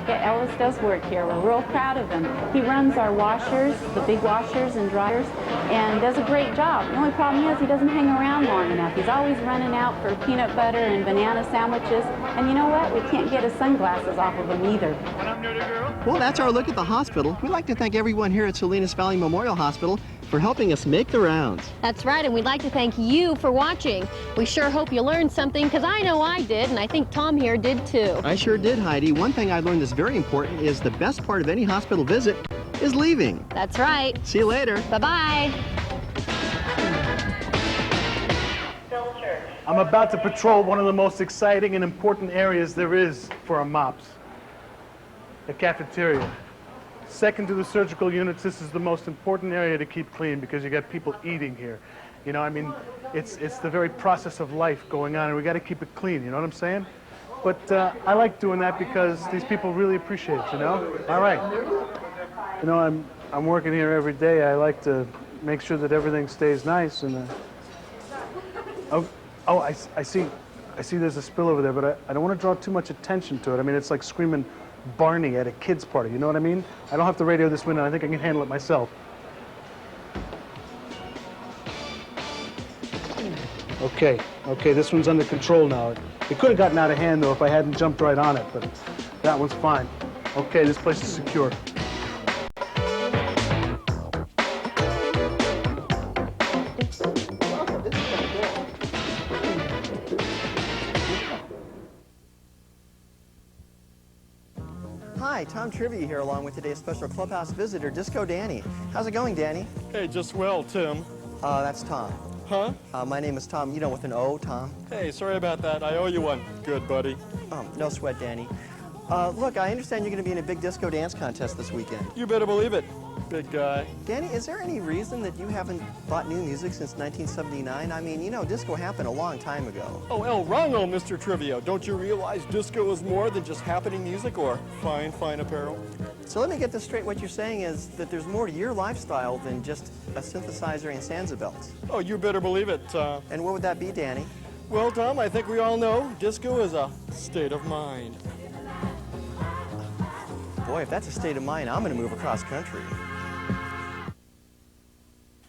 Yeah, Ellis does work here. We're real proud of him. He runs our washers, the big washers and dryers, and does a great job. The only problem is he doesn't hang around long enough. He's always running out for peanut butter and banana sandwiches, and you know what? We can't get his sunglasses off of him either. Well, that's our look at the hospital. We'd like to thank everyone here at Salinas Valley Memorial Hospital for helping us make the rounds. That's right, and we'd like to thank you for watching. We sure hope you learned something, because I know I did, and I think Tom here did too. I sure did, Heidi. One thing I learned that's very important is the best part of any hospital visit is leaving. That's right. See you later. Bye-bye. I'm about to patrol one of the most exciting and important areas there is for our MOPS, the cafeteria. Second to the surgical units, this is the most important area to keep clean because you got people eating here. You know, I mean, it's the very process of life going on, and we got to keep it clean, you know what I'm saying? But I like doing that because these people really appreciate it, you know? All right. You know, I'm working here every day. I like to make sure that everything stays nice, and I see there's a spill over there, but I don't want to draw too much attention to it. I mean, it's like screaming Barney at a kid's party, you know what I mean? I don't have to radio this window. I think I can handle it myself. Okay, this one's under control now. It could have gotten out of hand, though, if I hadn't jumped right on it, but that one's fine. Okay, this place is secure. Hi, Tom Trivia here along with today's special clubhouse visitor, Disco Danny. How's it going, Danny? Hey, just well, Tim. That's Tom. Huh? My name is Tom, you know, with an O, Tom. Hey, sorry about that. I owe you one. Good, buddy. No sweat, Danny. Look, I understand you're going to be in a big disco dance contest this weekend. You better believe it, big guy. Danny, is there any reason that you haven't bought new music since 1979? I mean, you know, disco happened a long time ago. Oh, El Rongo, Mr. Trivia. Don't you realize disco is more than just happening music or fine apparel? So let me get this straight. What you're saying is that there's more to your lifestyle than just a synthesizer and Sansa belts. Oh, you better believe it. And what would that be, Danny? Well, Tom, I think we all know disco is a state of mind. Boy, if that's a state of mind, I'm going to move across country.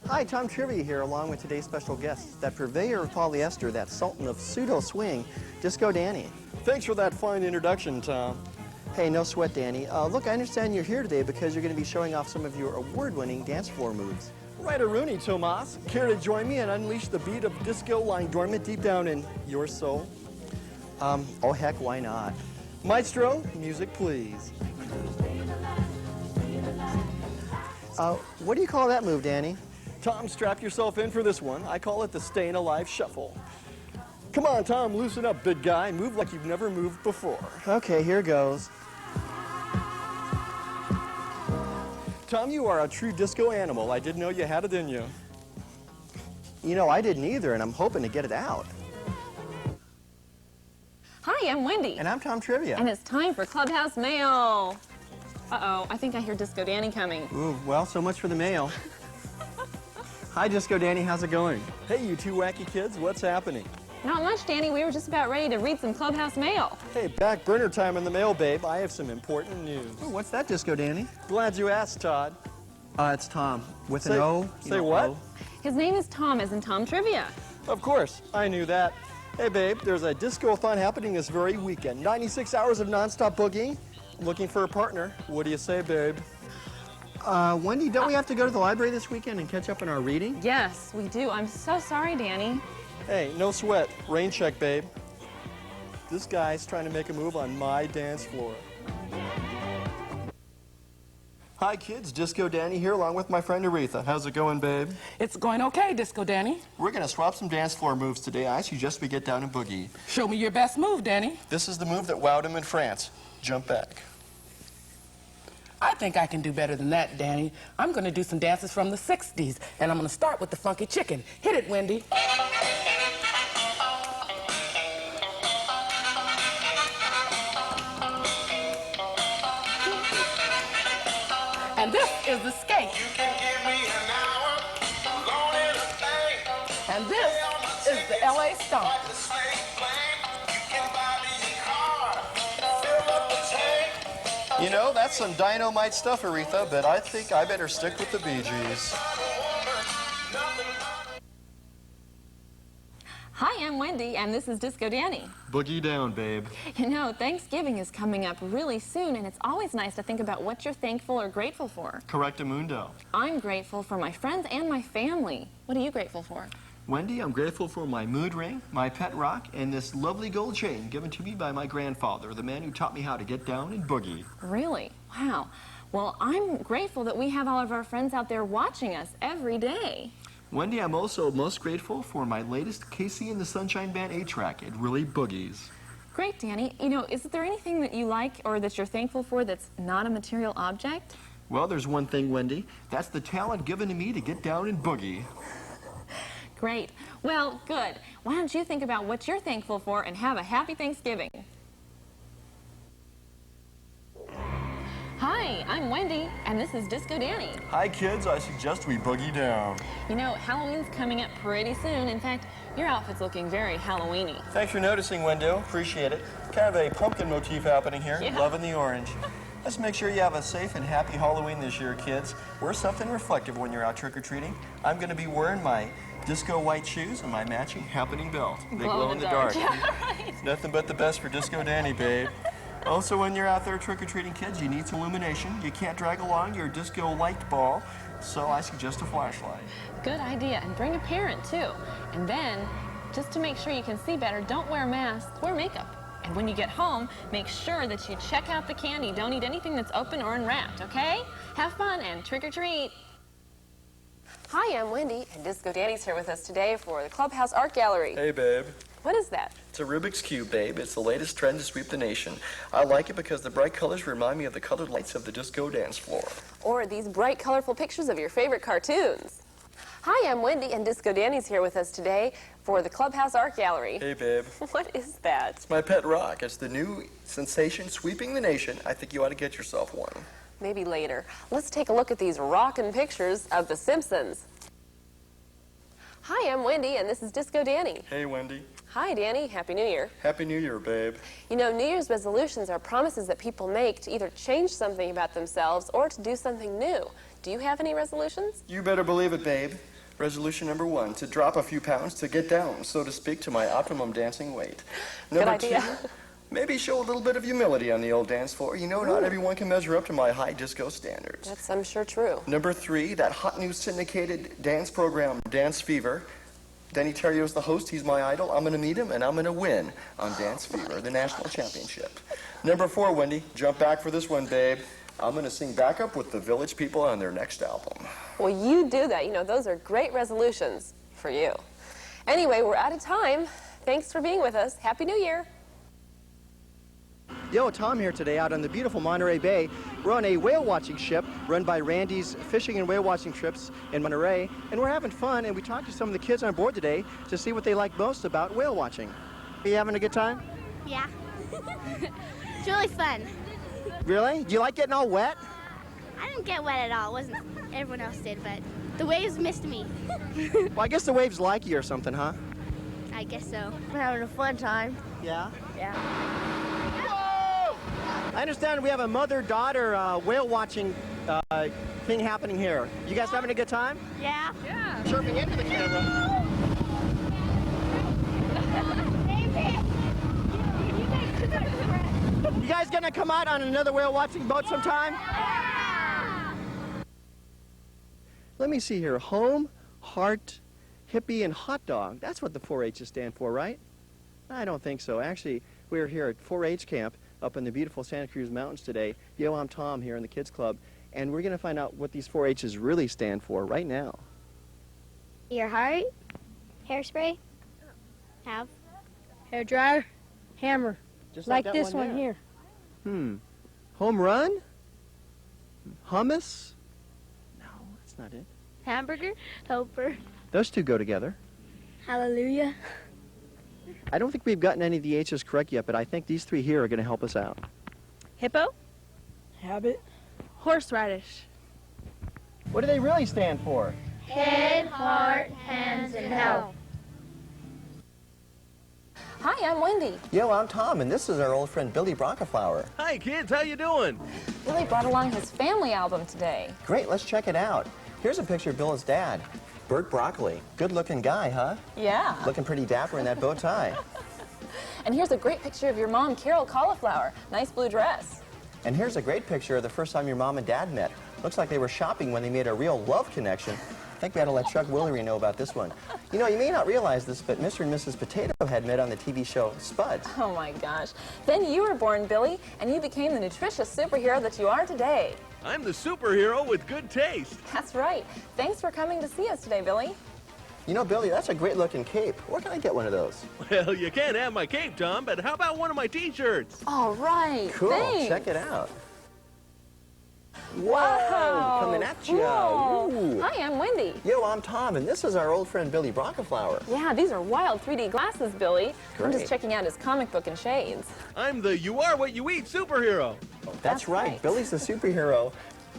Hi, Tom Trivia here, along with today's special guest, that purveyor of polyester, that sultan of pseudo-swing, Disco Danny. Thanks for that fine introduction, Tom. Hey, no sweat, Danny. Look, I understand you're here today because you're going to be showing off some of your award-winning dance floor moves. Right a Rooney, Tomas. Care to join me and unleash the beat of disco lying dormant deep down in your soul? Oh, heck, why not? Maestro, music, please. What do you call that move, Danny? Tom, strap yourself in for this one. I call it the Staying Alive Shuffle. Come on, Tom, loosen up, big guy. Move like you've never moved before. Okay, here goes. Tom, you are a true disco animal. I didn't know you had it in you. You know, I didn't either, and I'm hoping to get it out. Hi, I'm Wendy. And I'm Tom Trivia. And it's time for Clubhouse Mail. Uh-oh, I think I hear Disco Danny coming. Ooh, well, so much for the mail. Hi, Disco Danny, how's it going? Hey, you two wacky kids, what's happening? Not much, Danny. We were just about ready to read some Clubhouse mail. Hey, back burner time in the mail, babe. I have some important news. Oh, what's that, Disco Danny? Glad you asked, Todd. It's Tom, with an O. Say what? His name is Tom, as in Tom Trivia. Of course, I knew that. Hey, babe, there's a disco-a-thon happening this very weekend. 96 hours of nonstop boogieing. Looking for a partner. What do you say, babe? Wendy, don't we have to go to the library this weekend and catch up on our reading? Yes, we do. I'm so sorry, Danny. Hey, no sweat. Rain check, babe. This guy's trying to make a move on my dance floor. Hi, kids. Disco Danny here along with my friend Aretha. How's it going, babe? It's going okay, Disco Danny. We're going to swap some dance floor moves today. I suggest we get down and boogie. Show me your best move, Danny. This is the move that wowed him in France. Jump back. I think I can do better than that, Danny. I'm going to do some dances from the 60s, and I'm going to start with the funky chicken. Hit it, Wendy. And this is the skate. And this is the LA Stomp. You know, that's some dynamite stuff, Aretha, but I think I better stick with the Bee Gees. Hi, I'm Wendy, and this is Disco Danny. Boogie down, babe. You know, Thanksgiving is coming up really soon, and it's always nice to think about what you're thankful or grateful for. Correctamundo. I'm grateful for my friends and my family. What are you grateful for? Wendy, I'm grateful for my mood ring, my pet rock, and this lovely gold chain given to me by my grandfather, the man who taught me how to get down and boogie. Really? Wow. Well, I'm grateful that we have all of our friends out there watching us every day. Wendy, I'm also most grateful for my latest Casey and the Sunshine Band 8-track. It really boogies. Great, Danny. You know, is there anything that you like or that you're thankful for that's not a material object? Well, there's one thing, Wendy. That's the talent given to me to get down and boogie. Great. Well, good. Why don't you think about what you're thankful for and have a happy Thanksgiving? Hi, I'm Wendy, and this is Disco Danny. Hi, kids. I suggest we boogie down. You know, Halloween's coming up pretty soon. In fact, your outfit's looking very Halloween-y. Thanks for noticing, Wendo. Appreciate it. Kind of a pumpkin motif happening here. Yeah. Loving the orange. Let's make sure you have a safe and happy Halloween this year, kids. Wear something reflective when you're out trick-or-treating. I'm going to be wearing my disco white shoes and my matching happening belt. They glow in the dark. Right. Nothing but the best for Disco Danny, babe. Also, when you're out there trick-or-treating, kids, you need some illumination. You can't drag along your disco light ball, so I suggest a flashlight. Good idea. And bring a parent, too. And then, just to make sure you can see better, don't wear masks, wear makeup. And when you get home, make sure that you check out the candy. Don't eat anything that's open or unwrapped, okay? Have fun and trick-or-treat. Hi, I'm Wendy, and Disco Danny's here with us today for the Clubhouse Art Gallery. Hey, babe. What is that? It's a Rubik's Cube, babe. It's the latest trend to sweep the nation. I like it because the bright colors remind me of the colored lights of the disco dance floor. Or these bright, colorful pictures of your favorite cartoons. Hi, I'm Wendy, and Disco Danny's here with us today for the Clubhouse Art Gallery. Hey, babe. What is that? It's my pet rock. It's the new sensation sweeping the nation. I think you ought to get yourself one. Maybe later. Let's take a look at these rockin' pictures of The Simpsons. Hi, I'm Wendy, and this is Disco Danny. Hey, Wendy. Hi, Danny. Happy New Year. Happy New Year, babe. You know, New Year's resolutions are promises that people make to either change something about themselves or to do something new. Do you have any resolutions? You better believe it, babe. Resolution number 1, to drop a few pounds, to get down, so to speak, to my optimum dancing weight. Number Good idea. 2, maybe show a little bit of humility on the old dance floor. You know, not everyone can measure up to my high disco standards. That's, I'm sure, true. Number 3, that hot new syndicated dance program, Dance Fever. Denny Terrio's the host. He's my idol. I'm going to meet him, and I'm going to win on Dance Fever, the national championship. Number 4, Wendy, jump back for this one, babe. I'm going to sing backup with the Village People on their next album. Well, you do that. You know, those are great resolutions for you. Anyway, we're out of time. Thanks for being with us. Happy New Year. Yo, Tom here today out on the beautiful Monterey Bay. We're on a whale watching ship run by Randy's Fishing and Whale Watching Trips in Monterey, and we're having fun, and we talked to some of the kids on board today to see what they like most about whale watching. Are you having a good time? Yeah. It's really fun. Really? Do you like getting all wet? I didn't get wet at all. It wasn't everyone else did, but the waves missed me. Well, I guess the waves like you or something, huh? I guess so. We're having a fun time. Yeah? Yeah. I understand we have a mother-daughter whale watching thing happening here. You guys having a good time? Yeah. Yeah. Surfing into the camera. You guys gonna come out on another whale watching boat sometime? Let me see here. Home, heart, hippie, and hot dog. That's what the 4-H's stand for, right? I don't think so. Actually, we're here at 4-H camp up in the beautiful Santa Cruz Mountains today. Yo, I'm Tom here in the Kids Club, and we're going to find out what these 4-H's really stand for right now. Your heart, hairspray, have, hair dryer, hammer. Just like that this one one there. here. Home run? Hummus? No, that's not it. Hamburger, helper, Those two go together. hallelujah. I don't think we've gotten any of the H's correct yet, but I think these three here are going to help us out. Hippo, habit, horseradish. What do they really stand for? Head, heart, hands, and health. Hi, I'm Wendy. Yo, I'm Tom, and this is our old friend Billy Brockeflower. Hi, kids. How you doing? Billy brought along his family album today. Great, let's check it out. Here's a picture of Bill's dad, Bert Broccoli. Good-looking guy, huh? Yeah. Looking pretty dapper in that bow tie. And here's a great picture of your mom, Carol Cauliflower. Nice blue dress. And here's a great picture of the first time your mom and dad met. Looks like they were shopping when they made a real love connection. I think we ought to let Chuck Willery know about this one. You know, you may not realize this, but Mr. and Mrs. Potato Head met on the TV show Spuds. Oh my gosh. Then you were born, Billy, and you became the nutritious superhero that you are today. I'm the superhero with good taste. That's right. Thanks for coming to see us today, Billy. You know, Billy, that's a great-looking cape. Where can I get one of those? Well, you can't have my cape, Tom, but how about one of my T-shirts? All right. Cool, Thanks. check it out. Wow. Coming at you. Whoa. Hi, I'm Wendy. Yo, I'm Tom, and this is our old friend Billy Brockeflower. Yeah, these are wild 3D glasses, Billy. I'm Great. just checking out his comic book and shades. I'm the you are what you eat superhero. That's right. Billy's the superhero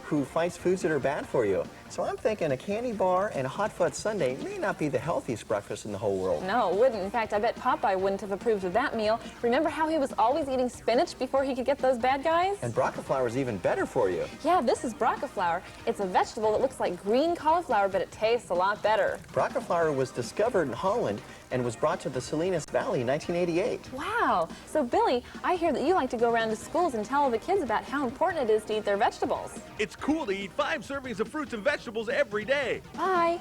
who fights foods that are bad for you. So I'm thinking a candy bar and a hot fudge sundae may not be the healthiest breakfast in the whole world. No, it wouldn't. In fact, I bet Popeye wouldn't have approved of that meal. Remember how he was always eating spinach before he could get those bad guys? And Brockeflower is even better for you. Yeah, this is Brockeflower. It's a vegetable that looks like green cauliflower, but it tastes a lot better. Brockeflower was discovered in Holland and was brought to the Salinas Valley in 1988. Wow. So, Billy, I hear that you like to go around to schools and tell all the kids about how important it is to eat their vegetables. It's cool to eat 5 servings of fruits and vegetables every day. Bye.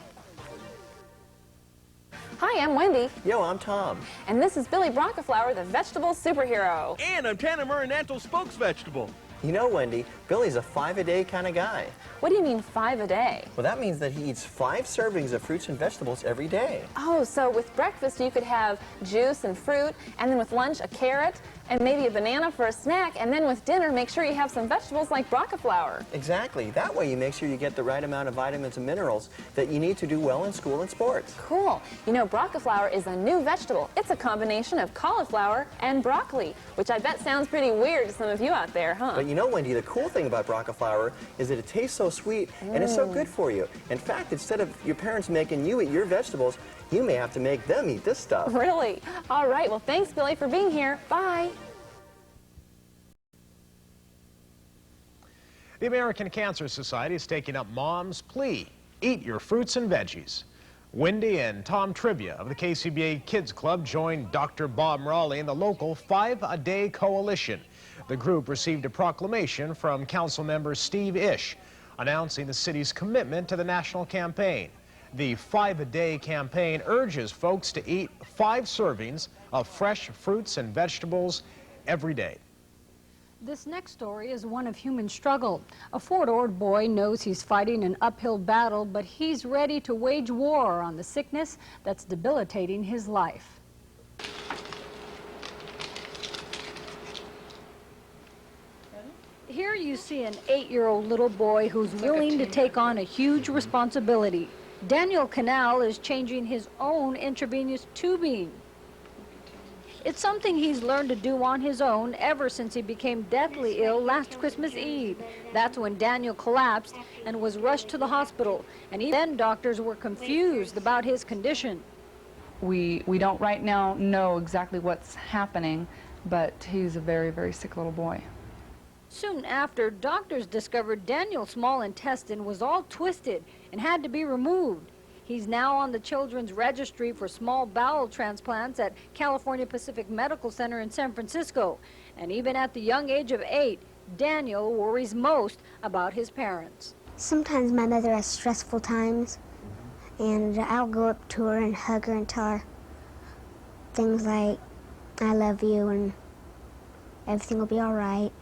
Hi, I'm Wendy. Yo, I'm Tom. And this is Billy Brockeflower, the vegetable superhero. And I'm Tana Murananto spokes vegetable. You know, Wendy, Billy's a 5-a-day kind of guy. What do you mean 5 a day? Well, that means that he eats 5 servings of fruits and vegetables every day. Oh, so with breakfast you could have juice and fruit, and then with lunch a carrot, and maybe a banana for a snack, and then with dinner make sure you have some vegetables like Brockeflower. Exactly. That way you make sure you get the right amount of vitamins and minerals that you need to do well in school and sports. Cool. You know, Brockeflower is a new vegetable. It's a combination of cauliflower and broccoli, which I bet sounds pretty weird to some of you out there, huh? But you know, Wendy, the cool thing about Brockeflower is that it tastes so sweet and it's so good for you. In fact, instead of your parents making you eat your vegetables, you may have to make them eat this stuff. Really? All right. Well, thanks, Billy, for being here. Bye. The American Cancer Society is taking up Mom's plea. Eat your fruits and veggies. Wendy and Tom Trivia of the KCBA Kids Club joined Dr. Bob Raleigh in the local 5-a-day coalition. The group received a proclamation from Council member Steve Ish announcing the city's commitment to the national campaign. The 5-a-day campaign urges folks to eat 5 servings of fresh fruits and vegetables every day. This next story is one of human struggle. A Fort Ord boy knows he's fighting an uphill battle, but he's ready to wage war on the sickness that's debilitating his life. Here you see an 8-year-old little boy who's willing to take on a huge responsibility. Daniel Canal is changing his own intravenous tubing. It's something he's learned to do on his own ever since he became deathly ill last Christmas Eve. That's when Daniel collapsed and was rushed to the hospital. And even then, doctors were confused about his condition. We don't right now know exactly what's happening, but he's a very, very sick little boy. Soon after, doctors discovered Daniel's small intestine was all twisted and had to be removed. He's now on the Children's Registry for Small Bowel Transplants at California Pacific Medical Center in San Francisco. And even at the young age of 8, Daniel worries most about his parents. Sometimes my mother has stressful times, and I'll go up to her and hug her and tell her things like, I love you and everything will be all right.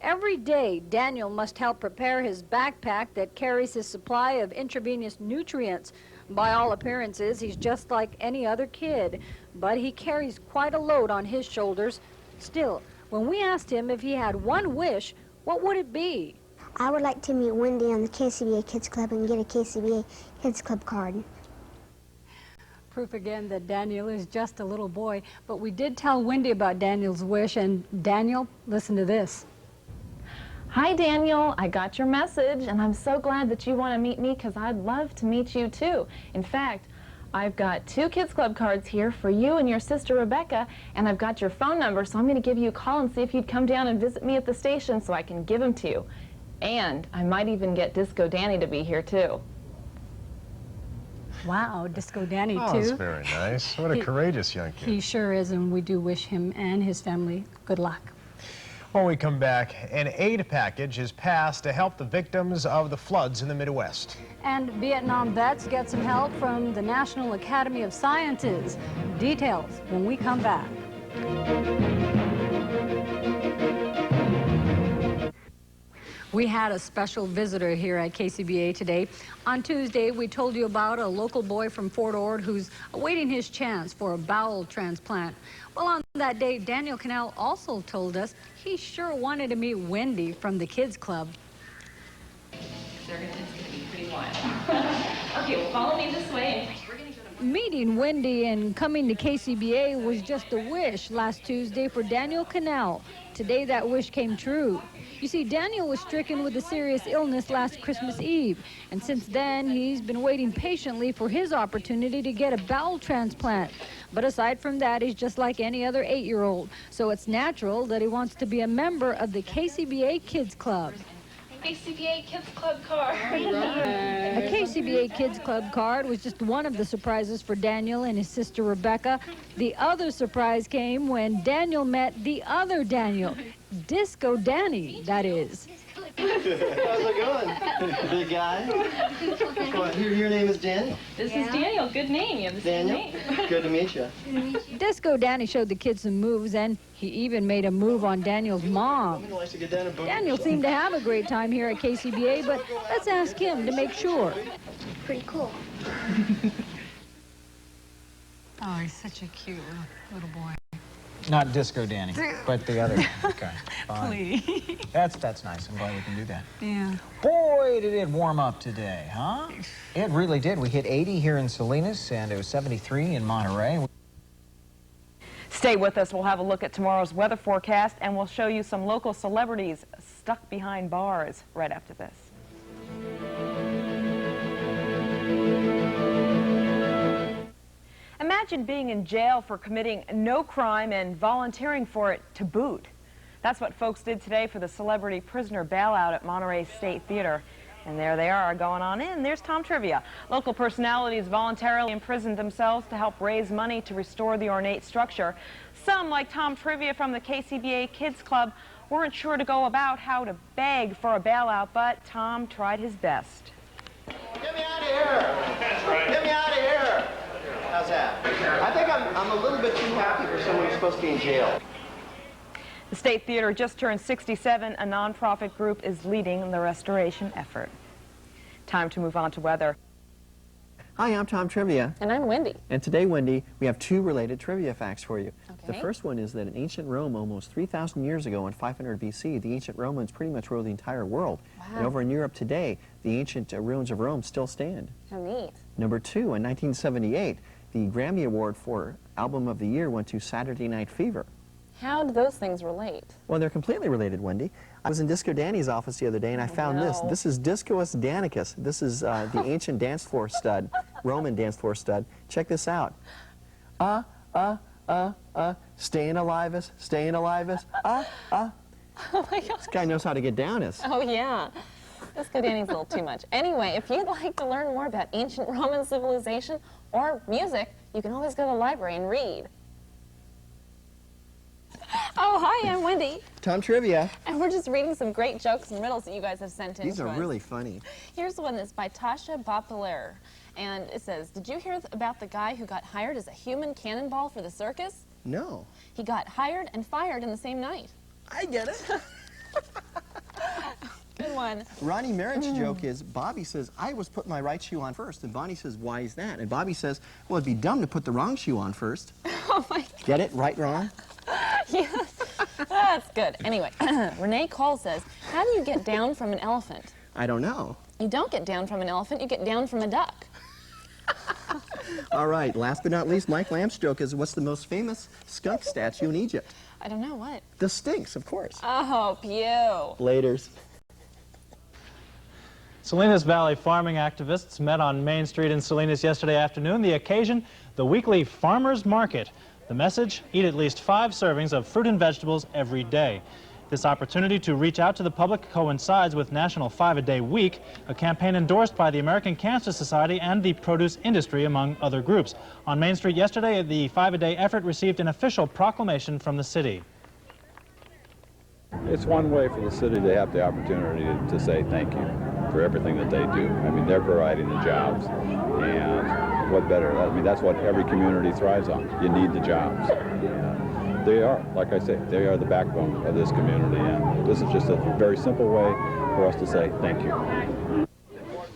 Every day, Daniel must help prepare his backpack that carries his supply of intravenous nutrients. By all appearances, he's just like any other kid, but he carries quite a load on his shoulders. Still, when we asked him if he had one wish, what would it be? I would like to meet Wendy on the KCBA Kids Club and get a KCBA Kids Club card. Proof again that Daniel is just a little boy, but we did tell Wendy about Daniel's wish, and Daniel, listen to this. Hi, Daniel. I got your message, and I'm so glad that you want to meet me because I'd love to meet you, too. In fact, I've got 2 Kids Club cards here for you and your sister, Rebecca, and I've got your phone number, so I'm going to give you a call and see if you'd come down and visit me at the station so I can give them to you. And I might even get Disco Danny to be here, too. Wow, Disco Danny, Oh, too. that's very nice. What a courageous young kid. He sure is, and we do wish him and his family good luck. When we come back, an aid package is passed to help the victims of the floods in the Midwest. And Vietnam vets get some help from the National Academy of Sciences. Details when we come back. We had a special visitor here at KCBA today. On Tuesday, we told you about a local boy from Fort Ord who's awaiting his chance for a bowel transplant. Well, on that day, Daniel Cannell also told us he sure wanted to meet Wendy from the Kids Club. It's going to be pretty wild. Okay, well, follow me this way. Meeting Wendy and coming to KCBA was just a wish last Tuesday for Daniel Cannell. Today, that wish came true. You see, Daniel was stricken with a serious illness last Christmas Eve, and since then, he's been waiting patiently for his opportunity to get a bowel transplant. But aside from that, he's just like any other 8-year-old, so it's natural that he wants to be a member of the KCBA Kids Club. KCBA Kids Club card. A KCBA Kids Club card was just one of the surprises for Daniel and his sister Rebecca. The other surprise came when Daniel met the other Daniel, Disco Danny, that is. How's it going, big guy? Your name is Daniel? This is Daniel. Good name. You have the same Daniel? name. Good to meet you. Disco Danny showed the kids some moves, and he even made a move on Daniel's mom. Daniel seemed to have a great time here at KCBA, but let's ask him to make sure. Pretty cool. Oh, he's such a cute little boy. Not Disco Danny, but the other. Okay, fine. Please. That's nice. I'm glad we can do that. Yeah. Boy, did it warm up today, huh? It really did. We hit 80 here in Salinas, and it was 73 in Monterey. Stay with us. We'll have a look at tomorrow's weather forecast, and we'll show you some local celebrities stuck behind bars right after this. Imagine being in jail for committing no crime and volunteering for it to boot. That's what folks did today for the celebrity prisoner bailout at Monterey State Theater. And there they are going on in. There's Tom Trivia. Local personalities voluntarily imprisoned themselves to help raise money to restore the ornate structure. Some, like Tom Trivia from the KCBA Kids Club, weren't sure to go about how to beg for a bailout, but Tom tried his best. Get me out of here! Get me out of here! How's that? I think I'm a little bit too happy for someone who's supposed to be in jail. The State Theater just turned 67. A nonprofit group is leading the restoration effort. Time to move on to weather. Hi, I'm Tom Trivia. And I'm Wendy. And today, Wendy, we have 2 related trivia facts for you. Okay. The first one is that in ancient Rome, almost 3,000 years ago in 500 BC, the ancient Romans pretty much ruled the entire world. Wow. And over in Europe today, the ancient ruins of Rome still stand. How neat. Number 2, in 1978, the Grammy Award for Album of the Year went to Saturday Night Fever. How do those things relate? Well, they're completely related, Wendy. I was in Disco Danny's office the other day, and I found this. This is Discous Danicus. This is the ancient dance floor stud, Roman dance floor stud. Check this out. Staying alive-us, staying alive-us, Oh my God. This guy knows how to get down-us. Oh, yeah. Disco Danny's a little too much. Anyway, if you'd like to learn more about ancient Roman civilization or music, you can always go to the library and read. Oh, hi, I'm Wendy. Tom Trivia. And we're just reading some great jokes and riddles that you guys have sent in These to are us. really funny. Here's one that's by Tasha Bapiler. And it says, did you hear about the guy who got hired as a human cannonball for the circus? No. He got hired and fired in the same night. I get it. Good one. Ronnie Merritt's joke is, Bobby says, I always put my right shoe on first. And Bonnie says, why is that? And Bobby says, well, it'd be dumb to put the wrong shoe on first. Oh, my God. Get it? Right, wrong? Yes. That's good. Anyway, Renee Cole says, how do you get down from an elephant? I don't know. You don't get down from an elephant, you get down from a duck. All right, last but not least, Mike Lamb's joke is, what's the most famous skunk statue in Egypt? I don't know, what? The Sphinx, of course. Oh, pew. Laters. Salinas Valley farming activists met on Main Street in Salinas yesterday afternoon. The occasion, the weekly Farmers Market. The message, eat at least 5 servings of fruit and vegetables every day. This opportunity to reach out to the public coincides with National 5-A-Day Week, a campaign endorsed by the American Cancer Society and the produce industry, among other groups. On Main Street yesterday, the 5-A-Day effort received an official proclamation from the city. It's one way for the city to have the opportunity to say thank you for everything that they do. I mean, they're providing the jobs, and what better? I mean, that's what every community thrives on. You need the jobs. They are, like I say, they are the backbone of this community, and this is just a very simple way for us to say thank you.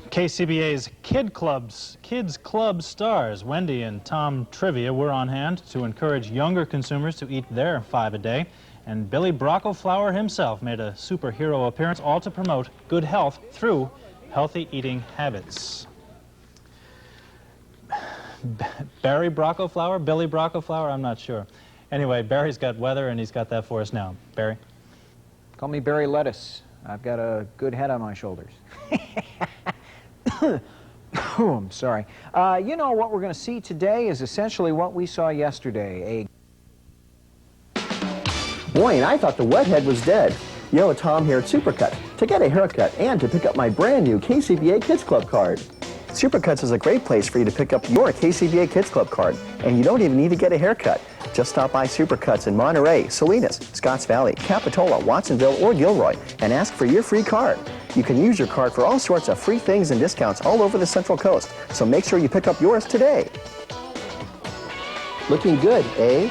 KCBA's Kids Club stars, Wendy and Tom Trivia, were on hand to encourage younger consumers to eat their 5-a-day. And Billy Brockleflower himself made a superhero appearance, all to promote good health through healthy eating habits. Barry Brockleflower? Billy Brockleflower? I'm not sure. Anyway, Barry's got weather, and he's got that for us now. Barry? Call me Barry Lettuce. I've got a good head on my shoulders. Oh, I'm sorry. You know, what we're going to see today is essentially what we saw yesterday, Boy, and I thought the wet-head was dead. Yo, Tom here at Supercuts. To get a haircut and to pick up my brand new KCBA Kids Club card. Supercuts is a great place for you to pick up your KCBA Kids Club card. And you don't even need to get a haircut. Just stop by Supercuts in Monterey, Salinas, Scotts Valley, Capitola, Watsonville, or Gilroy and ask for your free card. You can use your card for all sorts of free things and discounts all over the Central Coast. So make sure you pick up yours today. Looking good, eh?